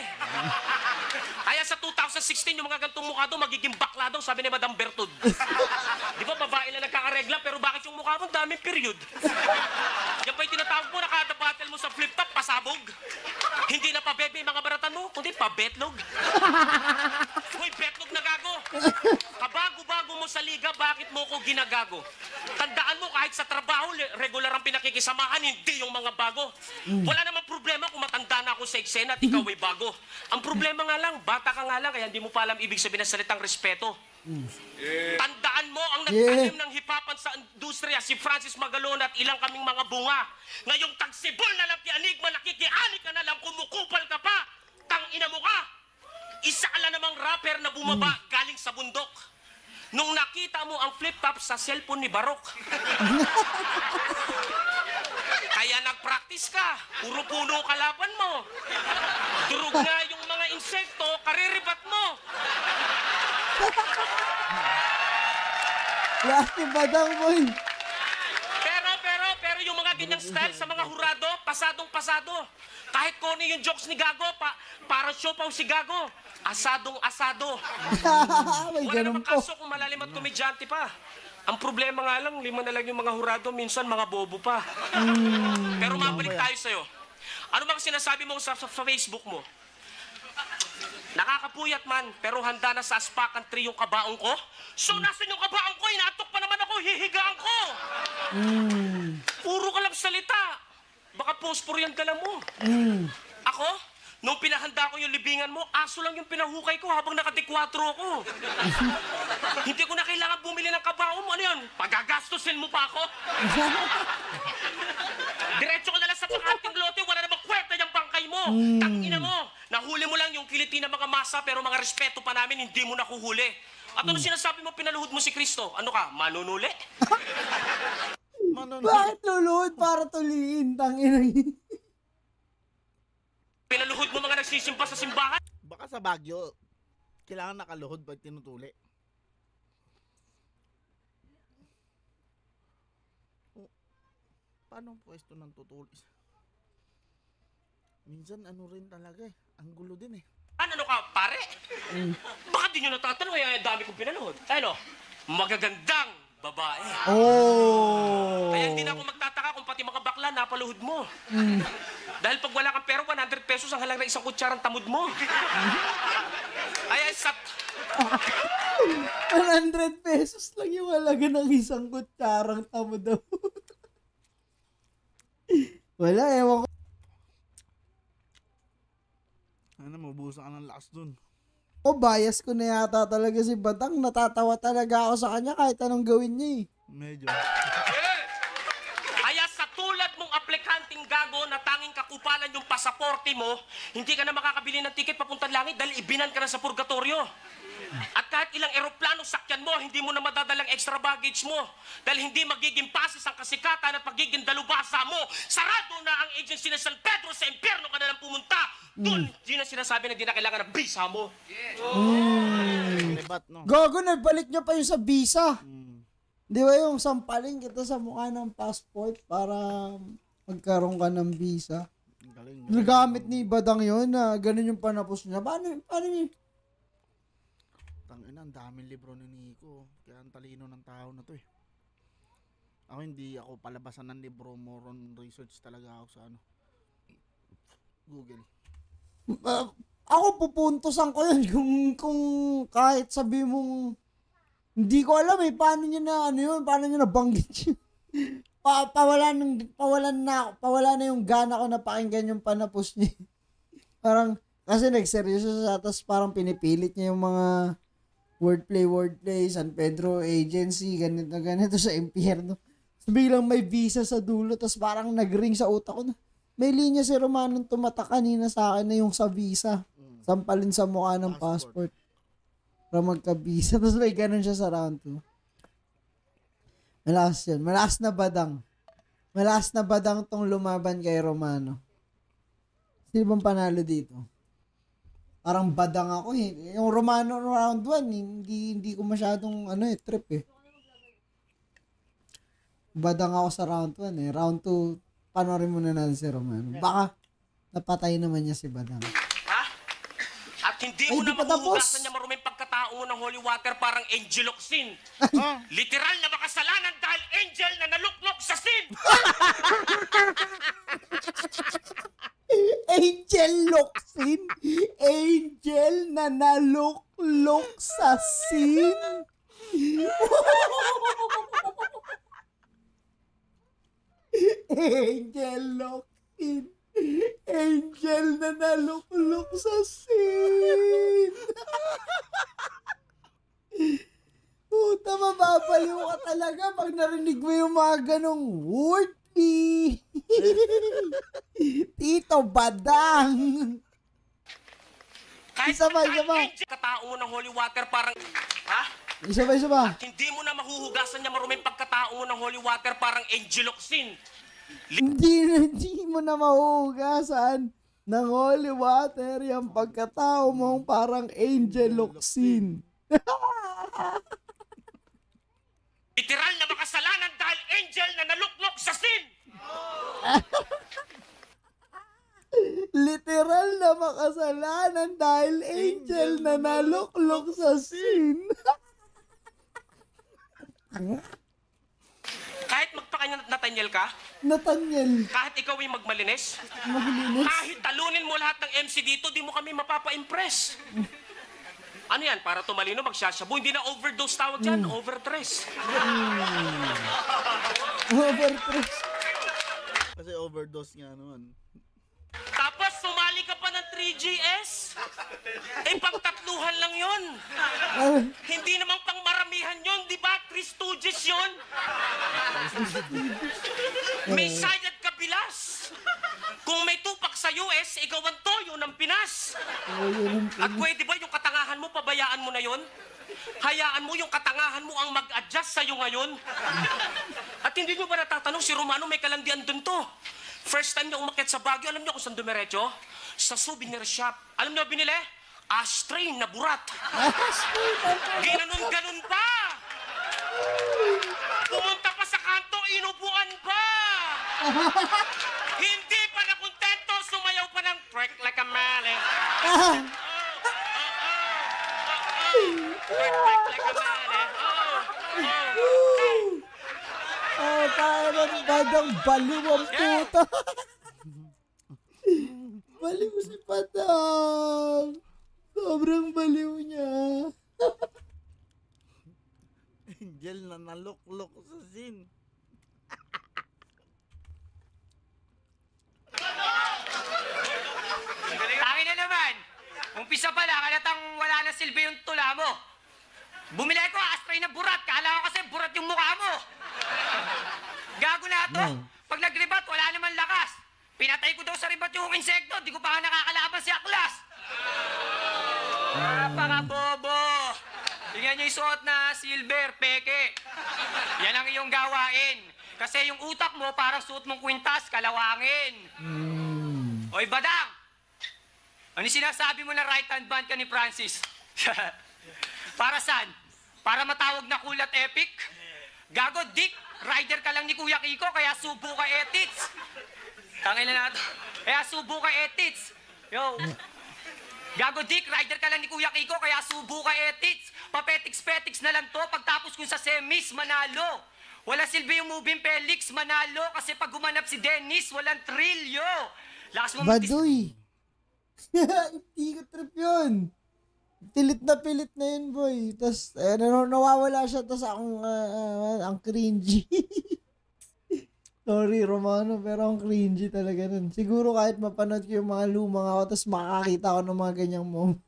[SPEAKER 6] Kaya sa 2016, yung mga gantong mukha daw, magiging bakla daw, sabi ni Madam Bertud. Di ba, babae na nagkakaregla, pero bakit yung mukha mo, daming period? Yan ba yung tinatawag mo, nakada-battle mo sa flip-top, pasabog? Hindi na pabebe yung mga baratan mo, kundi pabetlog. Uy, betlog na gago. Kabago-bago mo sa liga, bakit mo ko ginagago? Tandaan mo, kahit sa trabaho, regular ang pinakikisamahan, hindi yung mga bago. Wala namang problema kung matanda na ako sa eksena at ikaw ay bago. Ang problema nga lang, bata ka nga lang, kaya hindi mo pa alam ibig sabihin ng salitang respeto. Tandaan mo, ang nagtanim ng hipapan sa industriya, si Francis Magalona at ilang kaming mga bunga. Ngayong tagsibol na lang ki Enigma, nakikiani ka na lang, kumukupal ka pa. Tangina mo ka. Isa ka lang namang rapper na bumaba galing sa bundok. Nung nakita mo ang flip-top sa cellphone ni Barok. Kaya Kaya nag-practice ka. Puro puno kalaban mo. Durog nga yung mga insekto, kariribat mo.
[SPEAKER 3] Lati badang boy.
[SPEAKER 6] Pero yung mga ganyang style sa mga hurado, pasadong-pasado. Kahit kung ano yung jokes ni Gago, parang show pa si Gago. Asadong-asado.
[SPEAKER 3] May
[SPEAKER 6] Wala
[SPEAKER 3] ganun
[SPEAKER 6] namang
[SPEAKER 3] po.
[SPEAKER 6] kaso kung malalim at komedyante pa. Ang problema nga lang, 5 na lang yung mga hurado, minsan mga bobo pa. Pero mabalik tayo sa'yo. Ano bang sinasabi mo sa Facebook mo? Nakakapuyat man, pero handa na sa aspakan tree yung kabaong ko? So, nasan yung kabaong ko? Inatok pa naman ako, hihigaan ko! Puro ka lang salita. Baka posporian ka lang mo. Ako? Nung pinahanda ko yung libingan mo, aso lang yung pinahukay ko habang nakadekwatro ako. Hindi ko na kailangan bumili ng kabaong mo. Ano yun? Pagagastusin mo pa ako? Diretso ko na lang sa pakanting lote, wala namang kwenta yung bangkay mo. Tangina mo. Nahuli mo lang yung kiliti ng mga masa, pero mga respeto pa namin, hindi mo nakuhuli. At ano sinasabi mo, pinaluhod mo si Kristo? Ano ka, manunuli?
[SPEAKER 3] Bakit luluhod para tuliin? Tangina.
[SPEAKER 6] Pinaluhod mo mga nagsisimba sa simbahan?
[SPEAKER 1] Baka sa Baguio, kailangan nakaluhod pag tinutuli. Paano ang pwesto ng tutulis? Minsan ano rin talaga eh. Ang gulo din eh.
[SPEAKER 6] Ano ka, pare? Baka di nyo natatanong, kaya dami kong pinaluhod. Ano? Magagandang babae.
[SPEAKER 3] Oh.
[SPEAKER 6] Kaya hindi na ako magtataka kung pati mga bakla napaluhod mo. Dahil pag wala kang pera, 100 pesos ang halaga ng isang kutsarang tamod mo. Ay,
[SPEAKER 3] 100 pesos lang yung halaga ng isang kutsarang tamod daw. Wala, ewan ko.
[SPEAKER 1] Ano, mabuhusan ka ng lakas dun.
[SPEAKER 3] Bias ko na yata talaga si Badang. Natatawa talaga ako sa kanya kahit anong gawin niya eh.
[SPEAKER 1] Medyo.
[SPEAKER 6] Kaya sa tulad mong aplikanting gago na tanging kakupalan yung pasaporte mo, hindi ka na makakabili ng tiket papuntang langit dahil ibinan ka na sa purgatorio. At kahit ilang eroplano sakyan mo, hindi mo na madadalang extra baggage mo. Dahil hindi magiging pasis ang kasikatan at pagiging dalubasa mo. Sarado na ang agency ng San Pedro, sa impyerno ka na lang pumunta. Doon, di na sinasabi na di na kailangan ng visa mo.
[SPEAKER 1] Libat, no?
[SPEAKER 3] Gago, nagbalik niya pa yung sa visa. Di ba yung sampaling kita sa mukha ng passport para magkaroon ka ng visa?
[SPEAKER 1] Galing.
[SPEAKER 3] Nagamit ni Badang yun na ganun yung panapos niya. Paano yun?
[SPEAKER 1] Tangina, ang daming libro ni Nico. Kaya ang talino ng tao na to eh. Ako hindi ako palabasan ng libro, more on research talaga ako sa ano, Google.
[SPEAKER 3] Ako pupuntosan ko yun kung kahit sabi mong hindi ko alam eh paano niya na ano yun, paano niya nabanggit yun. Pawala na yung gana ko na pakinggan yung panapos niya. Parang kasi nagseryoso siya tapos parang pinipilit niya yung mga wordplay, San Pedro Agency, ganito sa impyerno. So, biglang may visa sa dulo tapos parang nagring sa utak ko na may linya si Romanong tumatak kanina sa akin na yung sa visa. Sampalin sa mukha ng passport. Para magka-visa. Tapos may ganun siya sa round 2. Malakas yan. Malakas na badang. Malakas na badang tong lumaban kay Romano. Sino bang panalo dito? Parang badang ako eh. Yung Romano round 1, hindi ko masyadong trip eh. Badang ako sa round 1 eh. Round 2, panorin muna natin si Romano. Baka napatay naman niya si Badang.
[SPEAKER 6] Ha? At hindi mo na mahuhugasan niya maruming pagkatao mo ng holy water parang angeloxin. Literal na makasalanan dahil angel na naluklok sa sin.
[SPEAKER 3] Angel Loxin? Angel na naluklok sa sin? Angel Loxin. Angel na naluklok sa sin. Puta, mababaliw ka talaga pag narinig mo yung mga ganong word. Tito Badang.
[SPEAKER 6] Kahit
[SPEAKER 3] Isa ba?
[SPEAKER 6] katao mo ng holy water parang... Ha?
[SPEAKER 3] Isa ba?
[SPEAKER 6] At hindi mo na mahuhugasan niya maruming pagkatao mo ng holy water parang angeloxin.
[SPEAKER 3] Hindi mo na mahuhugasan ng holy water yung pagkatao mong parang Angel Locsin.
[SPEAKER 6] Literal na makasalanan dahil angel na naluklok sa sin.
[SPEAKER 3] Literal na makasalanan dahil angel na naluklok sa sin.
[SPEAKER 6] Kahit magpakanya Nathaniel ka,
[SPEAKER 3] Nathaniel,
[SPEAKER 6] kahit ikaw ay magmalinis,
[SPEAKER 3] maglinis.
[SPEAKER 6] kahit talunin mo lahat ng MC dito, di mo kami mapapa-impress. Ano yan? Para tumalino, magsasyabu. Hindi na overdose tawag dyan, overdress.
[SPEAKER 3] Overpress.
[SPEAKER 1] Kasi overdose nga naman.
[SPEAKER 6] Tapos sumali ka pa ng 3GS? Eh, pangtatluhan lang yun. Hindi naman pang maramihan yun, di ba? 3 Stooges yun. May sayad ka bilas. Kung may tupak sa US, ikaw ang toyo ng Pinas. At pwede ba yung katangahan mo, pabayaan mo na yun? Hayaan mo yung katangahan mo ang mag-adjust sa'yo ngayon? At hindi nyo ba natatanong si Romano may kalandian dun to? First time niya umakyat sa Baguio, alam niyo kung saan dumiretso? Sa souvenir shop. Alam niyo binili? Ashtray na burat. Ginanon-ganon pa. Pumunta pa sa kanto, inupuan pa. Hindi pa na kontento, sumayaw pa ng twerk like a man. Twerk like a man.
[SPEAKER 3] Oh, parang badang baliw ang puta. Baliw si Padang. Sobrang baliw niya.
[SPEAKER 1] Angel na naluklok sa sin.
[SPEAKER 6] Tangin na naman. Umpisa pa lang, halatang wala na silbi yung tula mo. Bumili ko, ashtray na burat. Kala ko kasi burat yung mukha mo. Gago na to. Pag nag-rebat, wala naman lakas. Pinatay ko daw sa rebat yung insekto. Di ko pa nga nakakalaban si Aklas. Napaka-bobo. Tingnan niyo yung suot na silver, peke. Yan ang iyong gawain. Kasi yung utak mo, parang suot mong kwintas, kalawangin. Oy, Badang! Ano sinasabi mo na right-hand band ka ni Francis? Para saan? Para matawag na cool at epic? Gago, Dick! Rider ka lang ni Kuya Kiko, kaya subo ka etits. Tangin na nato. Kaya subo ka etits. Yo. Gago, Dick! Rider ka lang ni Kuya Kiko, kaya subo ka etits. Papetiks-petiks na lang to, pagtapos kung sa semis, manalo. Wala silbi yung moving Felix, manalo. Kasi pag gumanap si Dennis, walang thrill, yo. Lakas mo
[SPEAKER 3] Baduy. Hindi ko trip yun. Pilit na yun, boy. Tapos, nawawala siya. Tapos akong, ang cringy. Sorry, Romano, pero ang cringy talaga nun. Siguro kahit mapanood ko yung mga lumang ako, tapos makakita ko ng mga ganyang mong,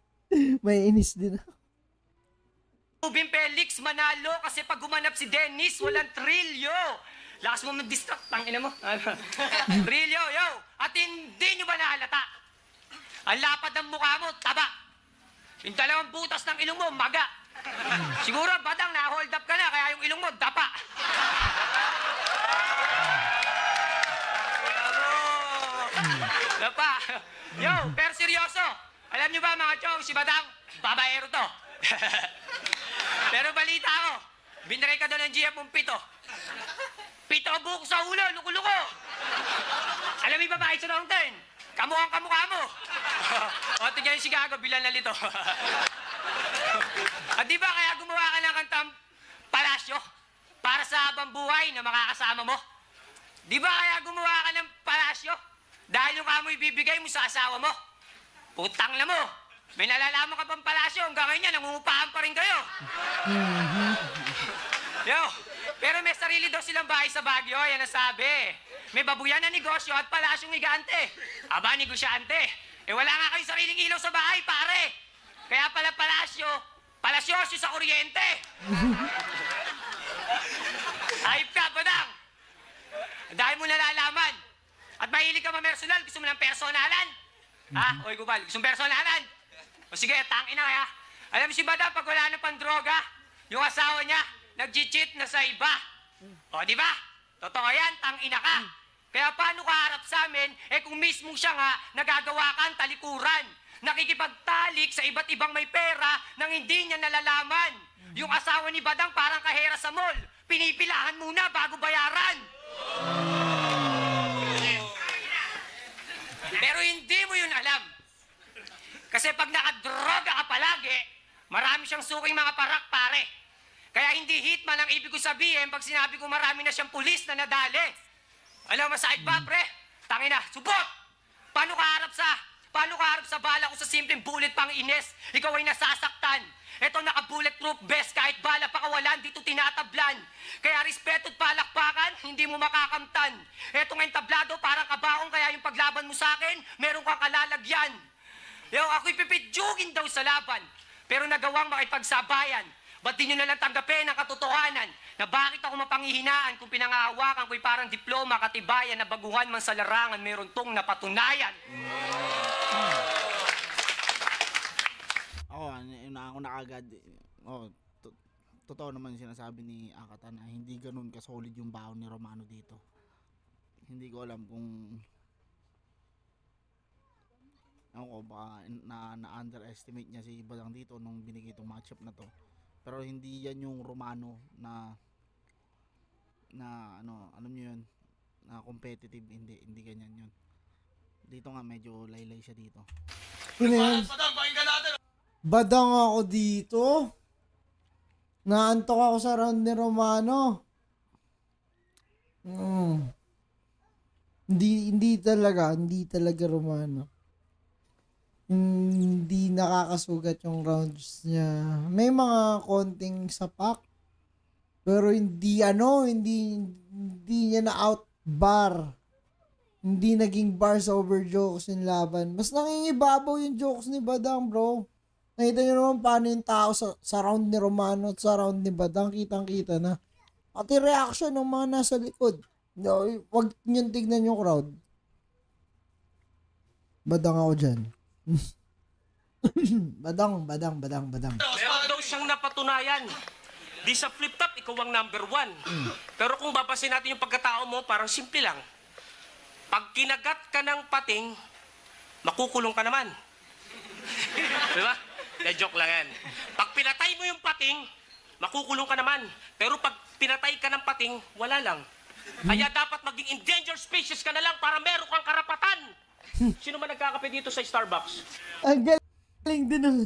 [SPEAKER 3] may inis din ako.
[SPEAKER 6] Moving Felix, manalo. Kasi pag gumanap si Dennis, walang thrill, yo. Lakas mo mag-distract, tangina mo. Thrill, yo. At hindi nyo ba nahalata? Ang lapad ng mukha mo, taba. Yung dalawang butas ng ilong mo, maga. Siguro, Badang, na-hold up ka na, kaya yung ilong mo, dapa. Dapa. Yo, pero seryoso. Alam nyo ba, mga chong, si Badang, babaero to. Pero balita ko, binray ka doon ng GF mong pito. Pito buhok sa ulo, luko-luko. Alam mo yung babae sa long turn? Kamukhang kamukha mo. O, tignan yung si Gago, bilang nalito. At di ba kaya gumawa ka ng kantang palasyo para sa habang buhay na makakasama mo? Di ba kaya gumawa ka ng palasyo dahil yung kamoy bibigay mo sa asawa mo? Putang na mo. May nalalaman ka pang palasyo, hanggang ngayon yan, nangungupahan pa rin kayo. Yo, pero may sarili daw silang bahay sa Baguio, yan ang sabi. May babuyan na negosyo at palasyong higante. Aba, negosyante. Eh wala nga kayong sariling ilaw sa bahay, pare. Kaya pala palasyosyo sa kuryente. Ayip ka, Badang. Dahil mo nalalaman. At mahilig ka ma-personal, gusto mo ng personalan? Ha? Oy, Gubal, gusto mong personalan? O sige, tangin na kaya. Alam mo si Badang, pag wala ng pandroga, yung asawa niya, nag-cheat na sa iba. O, di ba? Totoo yan, tangina ka. Kaya paano ka harap sa amin, kung mismo siya nga, nagagawa kang talikuran. Nakikipagtalik sa iba't ibang may pera nang hindi niya nalalaman. Yung asawa ni Badang parang kahera sa mall. Pinipilahan muna bago bayaran. Pero hindi mo yun alam. Kasi pag nakadroga ka palagi, marami siyang suking mga parak, pare. Kaya hindi hitman ang ibig ko sabihin pag sinabi ko marami na siyang pulis na nadali. Alam mo, masakit ba, pre? Tangina, subot! Paano ka harap sa bala ko sa simpleng bullet pang ines? Ikaw ay nasasaktan. Ito naka-bulletproof vest, kahit bala pa kawalan, dito tinatablan. Kaya respeto at palakpakan, hindi mo makakamtan. Etong entablado, parang kabaong, kaya yung paglaban mo sa akin, meron kang kalalagyan. Yo, ako'y pipidyugin daw sa laban, pero nagawang makipagsabayan. Ba't di nyo nalang tanggapin ang katotohanan na bakit ako mapanghihinaan kung pinangahawakan ko'y parang diploma, katibayan na baguhan man sa larangan, meron tong napatunayan.
[SPEAKER 1] Ako na agad. Totoo naman sinasabi ni Akata na hindi ganun kasolid yung baon ni Romano dito. Hindi ko alam kung baka na-underestimate niya si Badang dito nung binigay itong matchup na to. Pero hindi yan yung Romano na alam niyo yun, na competitive, hindi ganyan yun. Dito nga medyo laylay siya dito.
[SPEAKER 3] Badang ako dito. Naantok ako sa round ni Romano. Hindi talaga Romano. Hindi nakakasugat yung rounds niya. May mga konting sapak. Pero hindi niya na out bar. Hindi naging bars over jokes yung laban. Mas nangingibabaw yung jokes ni Badang, bro. Nakita nyo naman paano yung tao sa round ni Romano at sa round ni Badang. Kitang-kita na. At yung reaction ng mga nasa likod. Huwag nyo tignan yung crowd. Badang ako dyan. Badang.
[SPEAKER 9] Meron daw siyang napatunayan. Di sa flip top, ikaw ang number 1. Pero kung babasin natin yung pagkatao mo, parang simple lang. Pag kinagat ka ng pating, makukulong ka naman. Diba? Joke lang yan. Pag pinatay mo yung pating, makukulong ka naman. Pero pag pinatay ka ng pating, wala lang. Kaya dapat maging endangered species ka na lang para meron kang karapatan. Sino man nagkakape dito sa Starbucks?
[SPEAKER 3] Ang galing din ng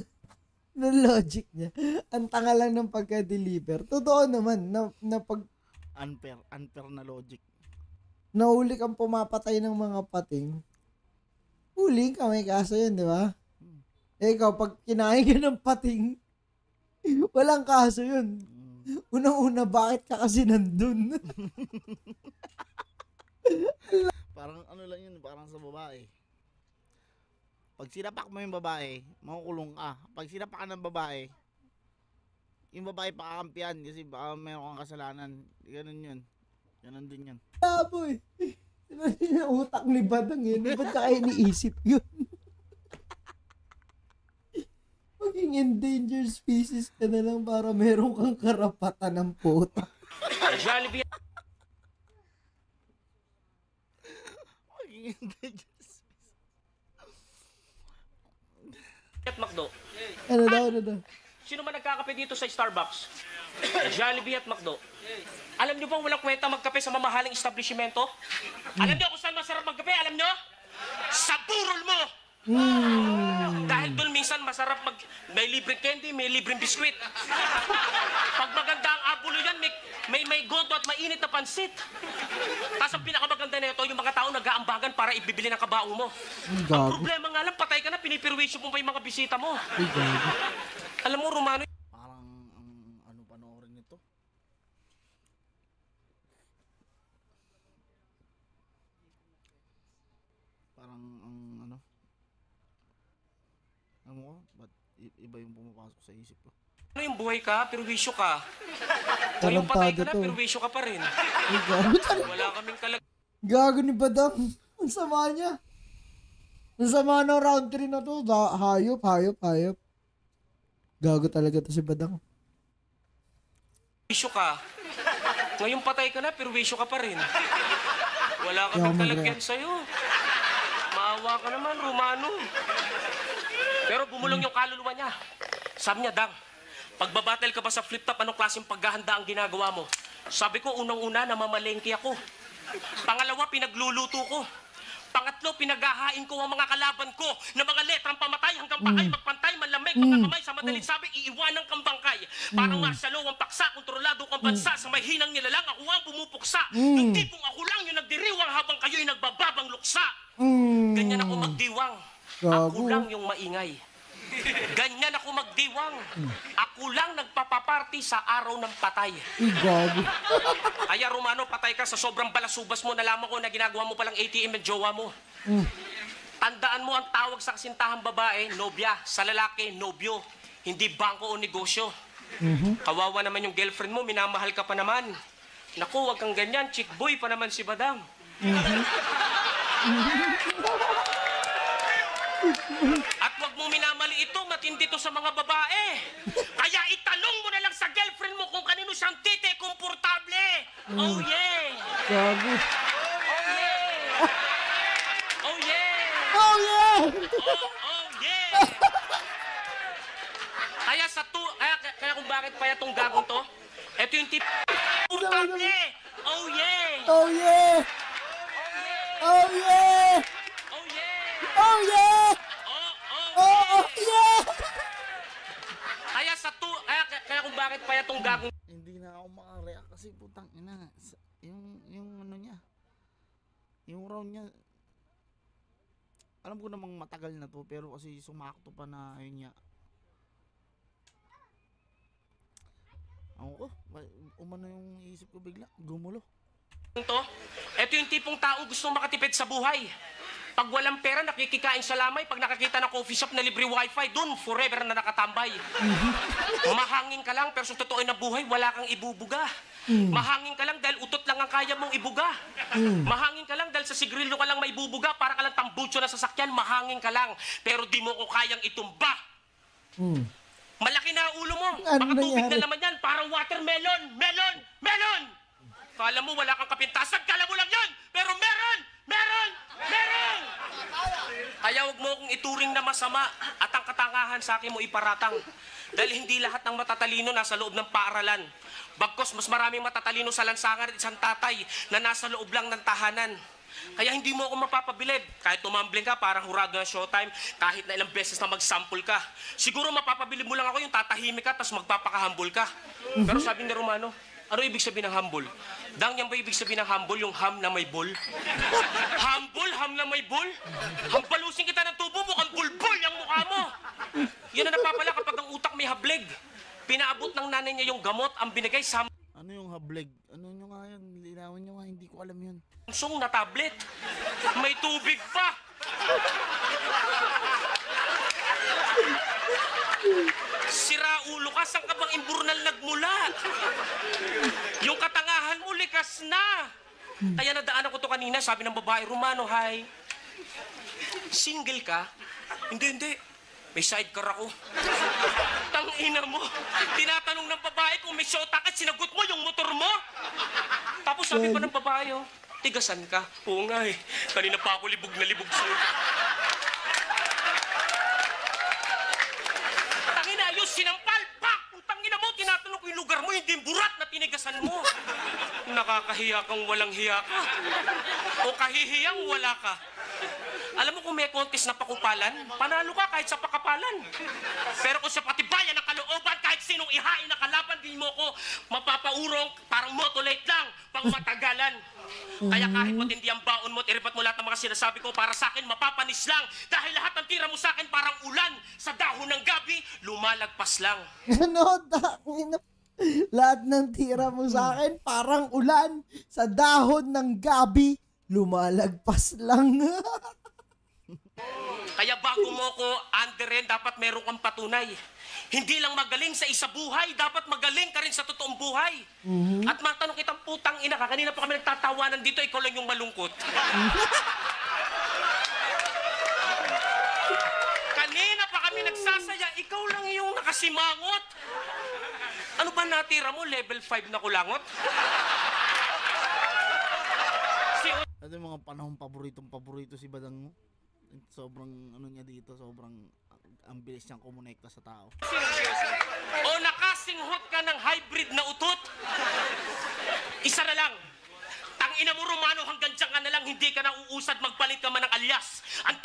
[SPEAKER 3] logic niya. Ang tanga lang ng pagka-deliver. Totoo naman na pag
[SPEAKER 1] unfair na logic.
[SPEAKER 3] Nahuli kang pumapatay ng mga pating. Huli ka, may kaso yun, di ba? Ikaw, pag kinain ka ng pating, walang kaso yun. Unang-una, bakit ka kasi nandun?
[SPEAKER 1] Parang lang yun, parang sa babae. Pag sinapak mo yung babae, makukulong ka. Pag sinapak ka ng babae, yung babae pakakampihan kasi baka meron kang kasalanan. Ganun yun. Ganun din yun.
[SPEAKER 3] Labo eh. Utak ni Badang yun. Ba't ka kayo iniisip yun? Maging endangered species ka na lang para meron kang karapatan ng puta.
[SPEAKER 9] Jollibee
[SPEAKER 1] Maging endangered
[SPEAKER 9] at McDo.
[SPEAKER 3] Ano daw?
[SPEAKER 9] Sino man nagkakape dito sa Starbucks? Jollibee at McDo. Alam niyo bang walang kwenta magkape sa mamahaling establishmento? Alam niyo kung saan masarap magkape? Alam niyo? Sa burol mo! Dahil doon minsan masarap may libreng candy, may libreng biskwit. Pag maganda ang abulo yan, may goto at mainit na pansit. Tapos ang pinakamaganda nito, yung mga tao nag-aambagan para ibibili ng kabaong mo. Ang problema nga lang, patay ka na, pinipirwisyo mo pa yung mga bisita mo. Alam mo, Romano,
[SPEAKER 1] parang ano panoorin nito? Parang alam mo, ba't iba yung pumapasok sa isip ko?
[SPEAKER 9] ano yung buhay ka, pirwisyo ka. Kung yung patay ka na, pirwisyo ka pa rin. Wala kaming
[SPEAKER 3] Gago ni Badang. Ang sama niya. Ang sama ng round 3 na to. Hayop. Gago talaga to si Badang.
[SPEAKER 9] Pirwisyo ka. Ngayon patay ka na, pirwisyo ka pa rin. Wala
[SPEAKER 3] Hindi ako
[SPEAKER 9] kaming talagyan
[SPEAKER 3] mag-react.
[SPEAKER 9] sa'yo. Maawa ka naman, Romano. Pero bumulong yung kaluluwa niya. Sabi niya, Dang, pagbabattle ka ba sa flip-top, anong klaseng paghahanda ang ginagawa mo? Sabi ko, unang-una, namamalengke ako. Pangalawa, pinagluluto ko. Pangatlo, pinaghahain ko ang mga kalaban ko na mga letrang pamatay hanggang pakay, magpantay, manlamig, mga kamay, sa madaling sabi, iiwanan kang bangkay. Parang martial law ang paksa, kontrolado kang bansa, sa may hinang nilalang, ako ang pumupuksa. Yung tipong ako lang yung nagdiriwang habang kayo'y nagbababang luksa. Ganyan ako magdiwang. Ako
[SPEAKER 3] Gago.
[SPEAKER 9] lang yung maingay. Ganyan ako magdiwang. Ako lang nagpapaparty sa araw ng patay.
[SPEAKER 3] Gago.
[SPEAKER 9] Kaya Romano, patay ka sa sobrang balasubas mo. Nalaman ko na ginagawa mo palang ATM ng jowa mo. Tandaan mo ang tawag sa kasintahang babae, nobya. Sa lalaki, nobyo. Hindi bangko o negosyo. Kawawa naman yung girlfriend mo, minamahal ka pa naman. Naku, wag kang ganyan. Chick boy pa naman si Badang. At wag mo minamali ito, matindi to sa mga babae. Kaya itanong mo na lang sa girlfriend mo kung kanino siyang tite komportable. Oh yeah!
[SPEAKER 3] Gago.
[SPEAKER 9] Oh yeah! Oh yeah!
[SPEAKER 3] Oh yeah!
[SPEAKER 9] Oh yeah! Kaya kung bakit payat tong gagong to, ito yung tip komportable. Oh yeah!
[SPEAKER 3] Oh yeah! Oh yeah!
[SPEAKER 9] Oh yeah!
[SPEAKER 3] Oh yeah! Oh yeah!
[SPEAKER 9] Kaya kung bakit payat tong gagong
[SPEAKER 1] Hindi na ako makareact kasi putang ina. Yung ano niya. Yung round niya. Alam ko namang matagal na to pero kasi sumakto pa na yun niya. Ako ko, umano yung isip ko bigla, gumulo.
[SPEAKER 9] to, ito yung tipong taong gusto makatipid sa buhay. Pag walang pera, nakikikain sa lamay. Pag nakakita ng coffee shop na libre wifi, dun forever na nakatambay. Mahangin ka lang, pero sa totoo na buhay, wala kang ibubuga. Mahangin ka lang dahil utot lang ang kaya mong ibuga. Mahangin ka lang dahil sa sigrilyo ka lang may ibubuga, para ka lang tambutso na sasakyan, mahangin ka lang. Pero di mo ko kayang itumba. Malaki na ang ulo mo.
[SPEAKER 3] Ano
[SPEAKER 9] Baka tubig
[SPEAKER 3] nangyari?
[SPEAKER 9] na naman yan, parang watermelon. Melon! Melon! Kala mo wala kang kapintasan, kala mo lang yun! Pero meron! Meron! Meron! Kaya huwag mo kong ituring na masama at ang katangahan sa akin mo iparatang. Dahil hindi lahat ng matatalino nasa loob ng paaralan. Bagkos mas maraming matatalino sa lansangan at isang tatay na nasa loob lang ng tahanan. Kaya hindi mo ako mapapabilib. Kahit tumambling ka, parang hurado na showtime, kahit na ilang beses na mag-sample ka. Siguro mapapabilib mo lang ako yung tatahimik ka, tapos magpapakahambol ka. Pero sabi ni Romano, ano ibig sabihin ng humble? Dang, yan ba ibig sabihin ng humble, yung ham na may bol? Humble? Ham na may bol? Hampalusin kita ng tubo mo, ang bulbul ang mukha mo! Yan ang napapala kapag ang utak may hableg. Pinaabot ng nanay niya yung gamot, ang binigay sa
[SPEAKER 1] Ano yung hableg? Ano nyo nga yun? Linawin nyo nga, hindi ko alam yun.
[SPEAKER 9] Samsung na tablet. May tubig pa! Sira ulo ka, saan ka bang imburnal nagmula? Yung katangahan mo, likas na. Kaya nadaanan ko to kanina, sabi ng babae, Romano, hi. Single ka? Hindi. May sidecar ako. Tangina mo. Tinatanong ng babae kung may syota ka, sinagot mo yung motor mo. Tapos sabi pa ng babae, oh, tigasan ka. Oo nga eh. Kanina pa ako libog na libog sa'yo. Tangina, ayos, sinampal! Pak! Kung tangina mo, tinatanong ko yung lugar mo, hindi yung burat na tinigasan mo. Nakakahiya kang walang hiya ka. O kahihiyang wala ka. Alam mo kung may contest na pakupalan, panalo ka kahit sa pakapalan. Pero kung sa patibayan ng kalooban, kahit sinong ihain na kalaban, di mo ko mapapaurong, parang motolate lang, pang matagalan. Kaya kahit matindi ang baon mo at iripat mo lahat ng mga sinasabi ko, para sa akin mapapanis lang. Dahil lahat ng tira mo sa akin parang ulan, sa dahon ng gabi, lumalagpas lang.
[SPEAKER 3] Ano? Lahat ng tira mo sa akin parang ulan. Sa dahon ng gabi, lumalagpas lang.
[SPEAKER 9] Kaya bago mo ko underin, dapat meron kang patunay. Hindi lang magaling sa isa buhay, dapat magaling ka rin sa totoong buhay. At matanong kitang putang ina ka, kanina pa kami nagtatawanan dito, ikaw lang yung malungkot. Kanina pa kami nagsasaya, ikaw lang yung nakasimangot. Ano ba natira mo? Level 5 na kulangot?
[SPEAKER 1] Ito yung mga panahon paborito si Badang mo. Sobrang ano niya dito, sobrang ang bilis niyang kumonekta sa tao.
[SPEAKER 9] O nakasinghot ka ng hybrid na utot? Isa na lang. Tangina mo, Romano, hanggang dyan ka na lang, hindi ka na uusad, magpalit ka man ng alias. Ang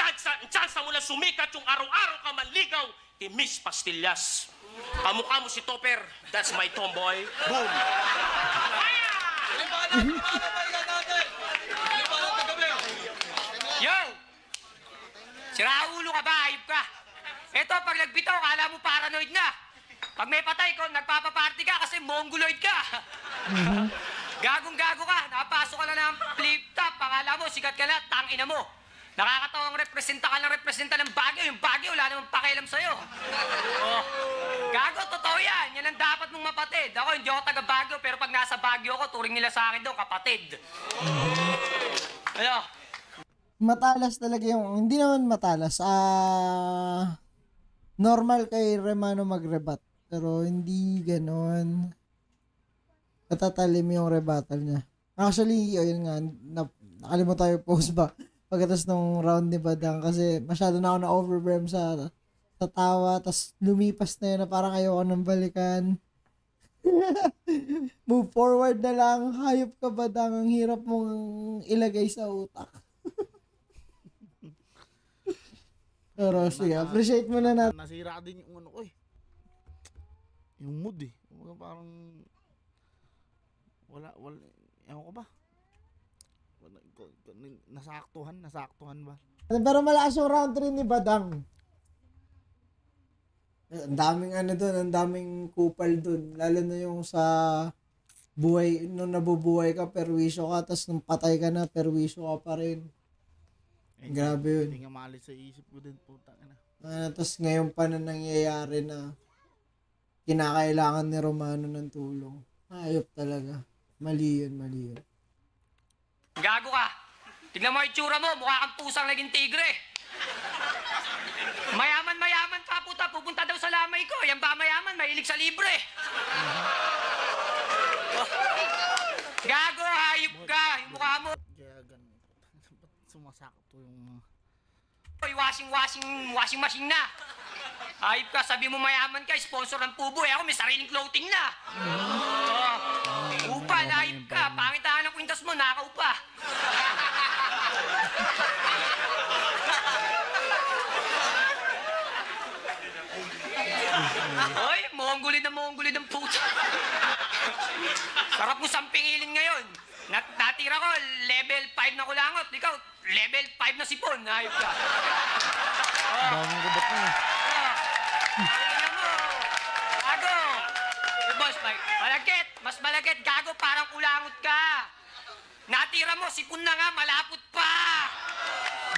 [SPEAKER 9] tsansa mo na sumikat yung araw-araw ka manligaw, Miss Pastillas. Kamukha mo si Topper, that's my tomboy. Boom!
[SPEAKER 6] Yo! Siraulo ka ba? Ayop ka. Eto, pag nagbitaw, kala mo paranoid na. Pag may patay ko, nagpapaparty ka kasi mongoloid ka. Gagong-gago ka. Napasok ka na ng flip top. Akala mo, sikat ka na, tangina mo. Nakakatawang representa ka ng Baguio. Yung Baguio, wala namang pakialam sa'yo. Oh. Gago, totoo yan. Yan ang dapat mong mapatid. Ako, hindi ako taga Baguio, pero pag nasa Baguio ako, turing nila sa akin doon, kapatid. Ano?
[SPEAKER 3] Matalas talaga yung, hindi naman matalas, normal kay Romano mag-rebat, pero hindi ganon katatalim yung rebuttal niya. Actually, yun nga, nakalimutan tayo post ba pagkatapos ng round ni Badang kasi masyado na ako na-overwhelm sa tawa, tas lumipas na yun na parang ayoko nang balikan. Move forward na lang, hayop ka Badang, ang hirap mong ilagay sa utak. Pero sige, appreciate mo na natin.
[SPEAKER 1] Nasira din yung ano ko eh. Yung mood eh. Parang wala, ewan ko ba? Nasaktuhan ba?
[SPEAKER 3] Pero malakas yung round 3 ni Badang. Ang daming ano doon, ang daming kupal doon. Lalo na yung sa buhay, nung nabubuhay ka, perwisyo ka, tapos nung patay ka na, perwisyo ka pa rin. Grabe yun.
[SPEAKER 1] Hindi nga maalis sa isip ko din, puta na.
[SPEAKER 3] Tapos ngayon pa na nangyayari na kinakailangan ni Romano ng tulong. Ayop talaga. Mali yun.
[SPEAKER 6] Gago ka. Tignan mo yung itsura mo, mukha kang pusang naging tigre. Mayaman ka, puta. Pupunta daw sa lamay ko. Yan ba mayaman? Mahilig sa libre. Oh. Gago, hayop ka. Yung mukha mo.
[SPEAKER 1] Kaya ganun. Sumasakto yung...
[SPEAKER 6] Oy, washing machine na. Hayop ka, sabi mo mayaman ka, sponsor ng Pubo. Ako may sariling clothing na. Upal, hayop ka. Pangitaan ng kwintas mo, nakaupa. Oy, monggolid ang puta. Sarap mo sampingilin ngayon. Natira ko, level 5 na kulangot. Ikaw, level 5 na sipon. Hayop ka.
[SPEAKER 1] Daming robot na eh.
[SPEAKER 6] Tingnan mo. Gago. Boss, mas malagkit. Gago, parang kulangot ka. Natira mo, sipon na nga, malapot pa.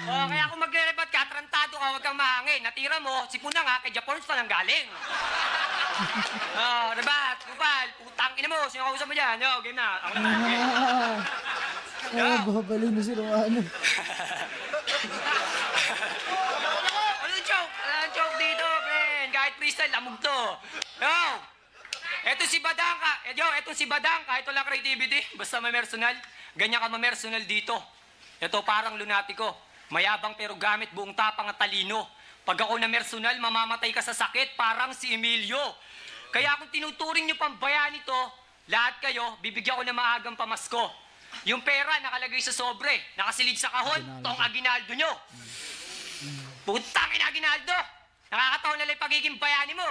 [SPEAKER 6] Kaya kung magre-rebat ka, trantado ka, huwag kang mahangin. Natira mo, sipon na nga, kay Japons pa lang galing. Rebat, kupal, putang ina mo, sino kausap mo dyan? Yo, game na. Ako naman, game.
[SPEAKER 3] Babalik na si Romano.
[SPEAKER 6] Anong joke? Anong joke dito, friend? Kahit freestyle, lamog to. Yo! Eto si Badang ka. Etong si Badang, kahit wala creativity, basta may personal, ganyan ka ma-personal dito. Ito parang lunatiko. Mayabang pero gamit buong tapang at talino. Pag ako na personal, mamamatay ka sa sakit, parang si Emilio. Kaya kung tinuturing nyo pang bayani to, lahat kayo, bibigyan ko na maagang pamasko. Yung pera nakalagay sa sobre, nakasilid sa kahon, tong aginaldo nyo. Putang ina aginaldo! Nakakatawa na lang yung pagiging bayani mo.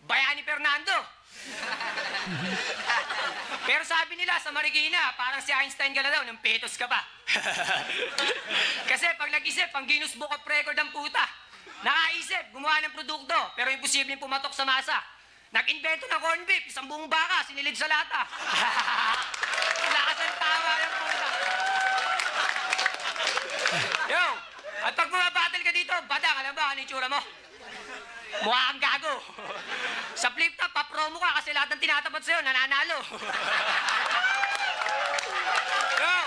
[SPEAKER 6] Bayani Fernando. Pero sabi nila sa Marikina, parang si Einstein ka na daw, nang petos ka pa. Kasi pag nag-isip, ang Guinness Book of Record ang puta. Nakaisip, gumawa ng produkto, pero imposibleng pumatok sa masa. Nag-invento ng corn beef, isang buong baka, sinilid sa lata. Lakas ang tawa ng puta. Yo, at pag bumabattle ka dito, Badang, alam ba, ano yung tsura mo? Mukha kang gago. Sa flip top, pa-promo ka kasi lahat ng tinatapat sa'yo, nananalo. Yo!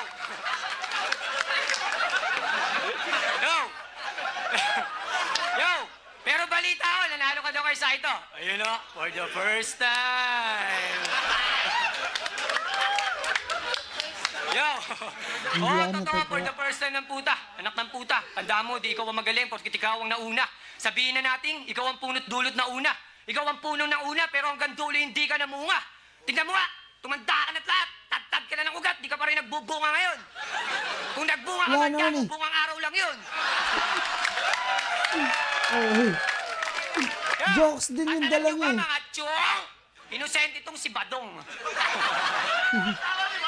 [SPEAKER 6] Yo! Yo! Pero balita ko, nanalo ka daw kay Saito. Ayun o, for the first time. Yo!
[SPEAKER 3] Hindi
[SPEAKER 6] Oo,
[SPEAKER 3] ako
[SPEAKER 6] totoo, for
[SPEAKER 3] natutuwa.
[SPEAKER 6] the first time ng puta. Anak ng puta. Tandaan mo, di ikaw ang magaling porkit ikaw ang nauna. Sabihin na natin, ikaw ang punot dulot na una. Ikaw ang punong na una, pero hanggang dulo hindi ka namunga. Tingnan mo nga, tumanda ka na't lahat. Tad-tad ka na ng ugat, di ka pa rin nagbubunga ngayon. Kung nagbunga ka
[SPEAKER 3] Wala
[SPEAKER 6] man dyan,
[SPEAKER 3] naman eh.
[SPEAKER 6] bungang araw lang yun.
[SPEAKER 3] Oh, jokes din yung dala
[SPEAKER 6] Alam
[SPEAKER 3] niya
[SPEAKER 6] nyo
[SPEAKER 3] eh.
[SPEAKER 6] ba mga chong? Inosente itong si Badong.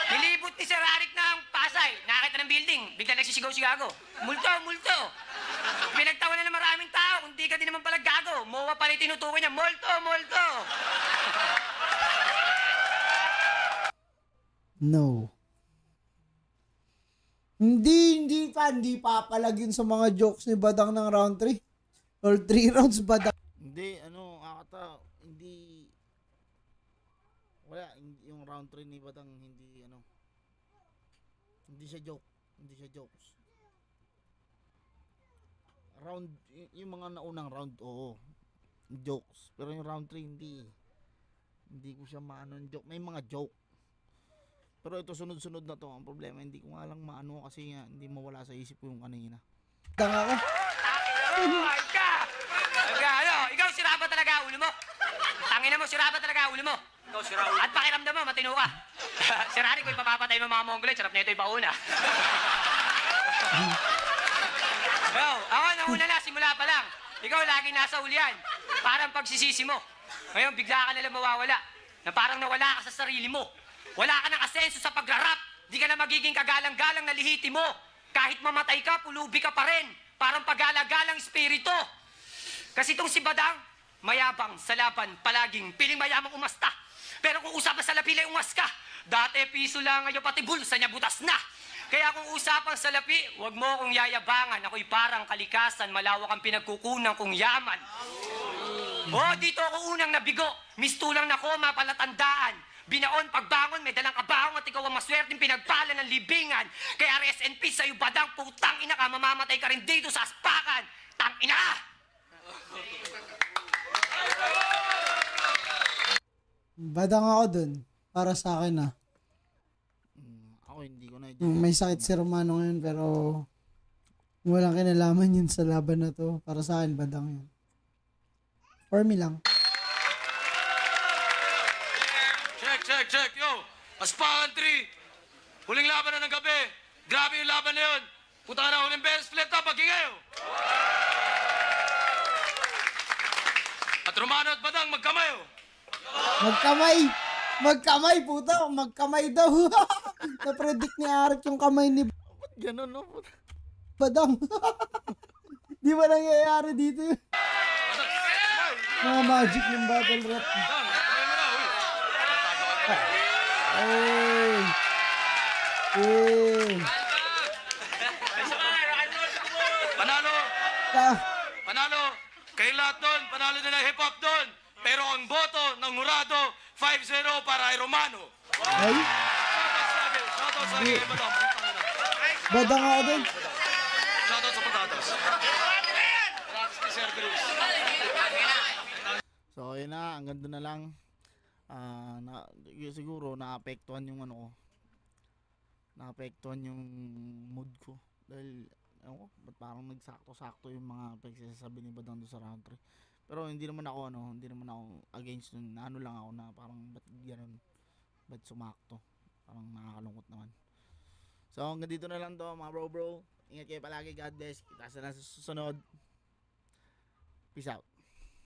[SPEAKER 6] Nilibot ni Sir Arik ng Pasay. Nakita ng building. Bigla nagsisigaw-sigago. Multo, multo. Pinagtawa na ng maraming tao. Kung di ka din naman pala gago. Mowa pala yung tinutukoy niya. Multo, multo.
[SPEAKER 3] No. Hindi pa palag yun sa mga jokes ni Badang ng round 3. Or 3 rounds Badang.
[SPEAKER 1] Hindi, akata, hindi, wala, yung round 3 ni Badang, hindi siya joke, hindi siya jokes. Round, yung mga naunang round, oo, jokes. Pero yung round 3, hindi ko siya maano yung joke. May mga joke. Pero ito sunod-sunod na to. Ang problema, hindi ko nga lang maano kasi nga, hindi mawala sa isip ko yung kanina.
[SPEAKER 3] Tanga ka.
[SPEAKER 6] Ikaw sira ba talaga ulo mo? Tangina mo, sira ba talaga ulo mo? Ikaw sira ulo. At pakiramdam mo, matino ka. Sir Harry, kung ipapapatay mo mga Mongolid, sarap na ito ipauna. Ako nauna na, simula pa lang. Ikaw lagi nasa ulian. Parang pagsisisi mo. Ngayon, bigla ka nalang mawawala. Na parang nawala ka sa sarili mo. Wala ka ng asenso sa pagrarap. Di ka na magiging kagalang-galang na lihiti mo. Kahit mamatay ka, pulubi ka pa rin. Parang paggalagalang espiritu. Kasi itong si Badang, mayabang sa laban, palaging piling mayamang umasta. Pero kung usapan sa lapi, umas ka. Dati piso lang, ngayon pati bulsa niya butas na. Kaya kung usapang sa lapi, huwag mo kong yayabangan. Ako'y parang kalikasan, malawak ang pinagkukunan kong yaman. Dito ako unang nabigo. Mistulang na koma, palatandaan. Binaon, pagbangon, may dalang kabahong at ikaw ang maswerteng pinagpala ng libingan. Kaya rest in peace sa'yo, Badang, putang ina ka, mamamatay ka rin dito sa aspakan. Tang ina!
[SPEAKER 3] Badang ako dun. Para sa akin ah.
[SPEAKER 1] Ako hindi ko na
[SPEAKER 3] May sakit si Romano ngayon pero walang kinalaman yun sa laban na to. Para sa akin, Badang yun. For me lang.
[SPEAKER 2] Check. Yo, Aspakan 3. Huling laban na ng gabi. Grabe yung laban na yun. Puta na, huling beses flip top, magingay. At Romano at Badang, magkamay.
[SPEAKER 3] Magkamay, puta. Magkamay daw. Na-predict ni Arik yung kamay ni
[SPEAKER 1] Ganun, no?
[SPEAKER 3] Badang. Di ba nangyayari dito yun? Mga magic ng battle rap.
[SPEAKER 2] Panalo. Kayo lahat doon, panalo na ng hip-hop doon. Pero ang boto ng Murado, 5-0 para kay Romano.
[SPEAKER 3] Ay?
[SPEAKER 2] Shoutout sa akin, Badang.
[SPEAKER 3] Badang ako din.
[SPEAKER 2] Shoutout sa patatas.
[SPEAKER 1] So, yun na. Ang ganda na lang. Siguro, naapektuhan yung naapektuhan yung mood ko. Dahil, ba't parang nagsakto-sakto yung mga pagsasabi ni Badang doon sa round 3. Pero hindi naman ako against nun. Lang ako na parang ba't gano'n, ba't sumakto. Parang nakakalungkot naman. So hanggang dito na lang to mga bro. Ingat kayo palagi. God bless. Kita sa susunod. Peace out.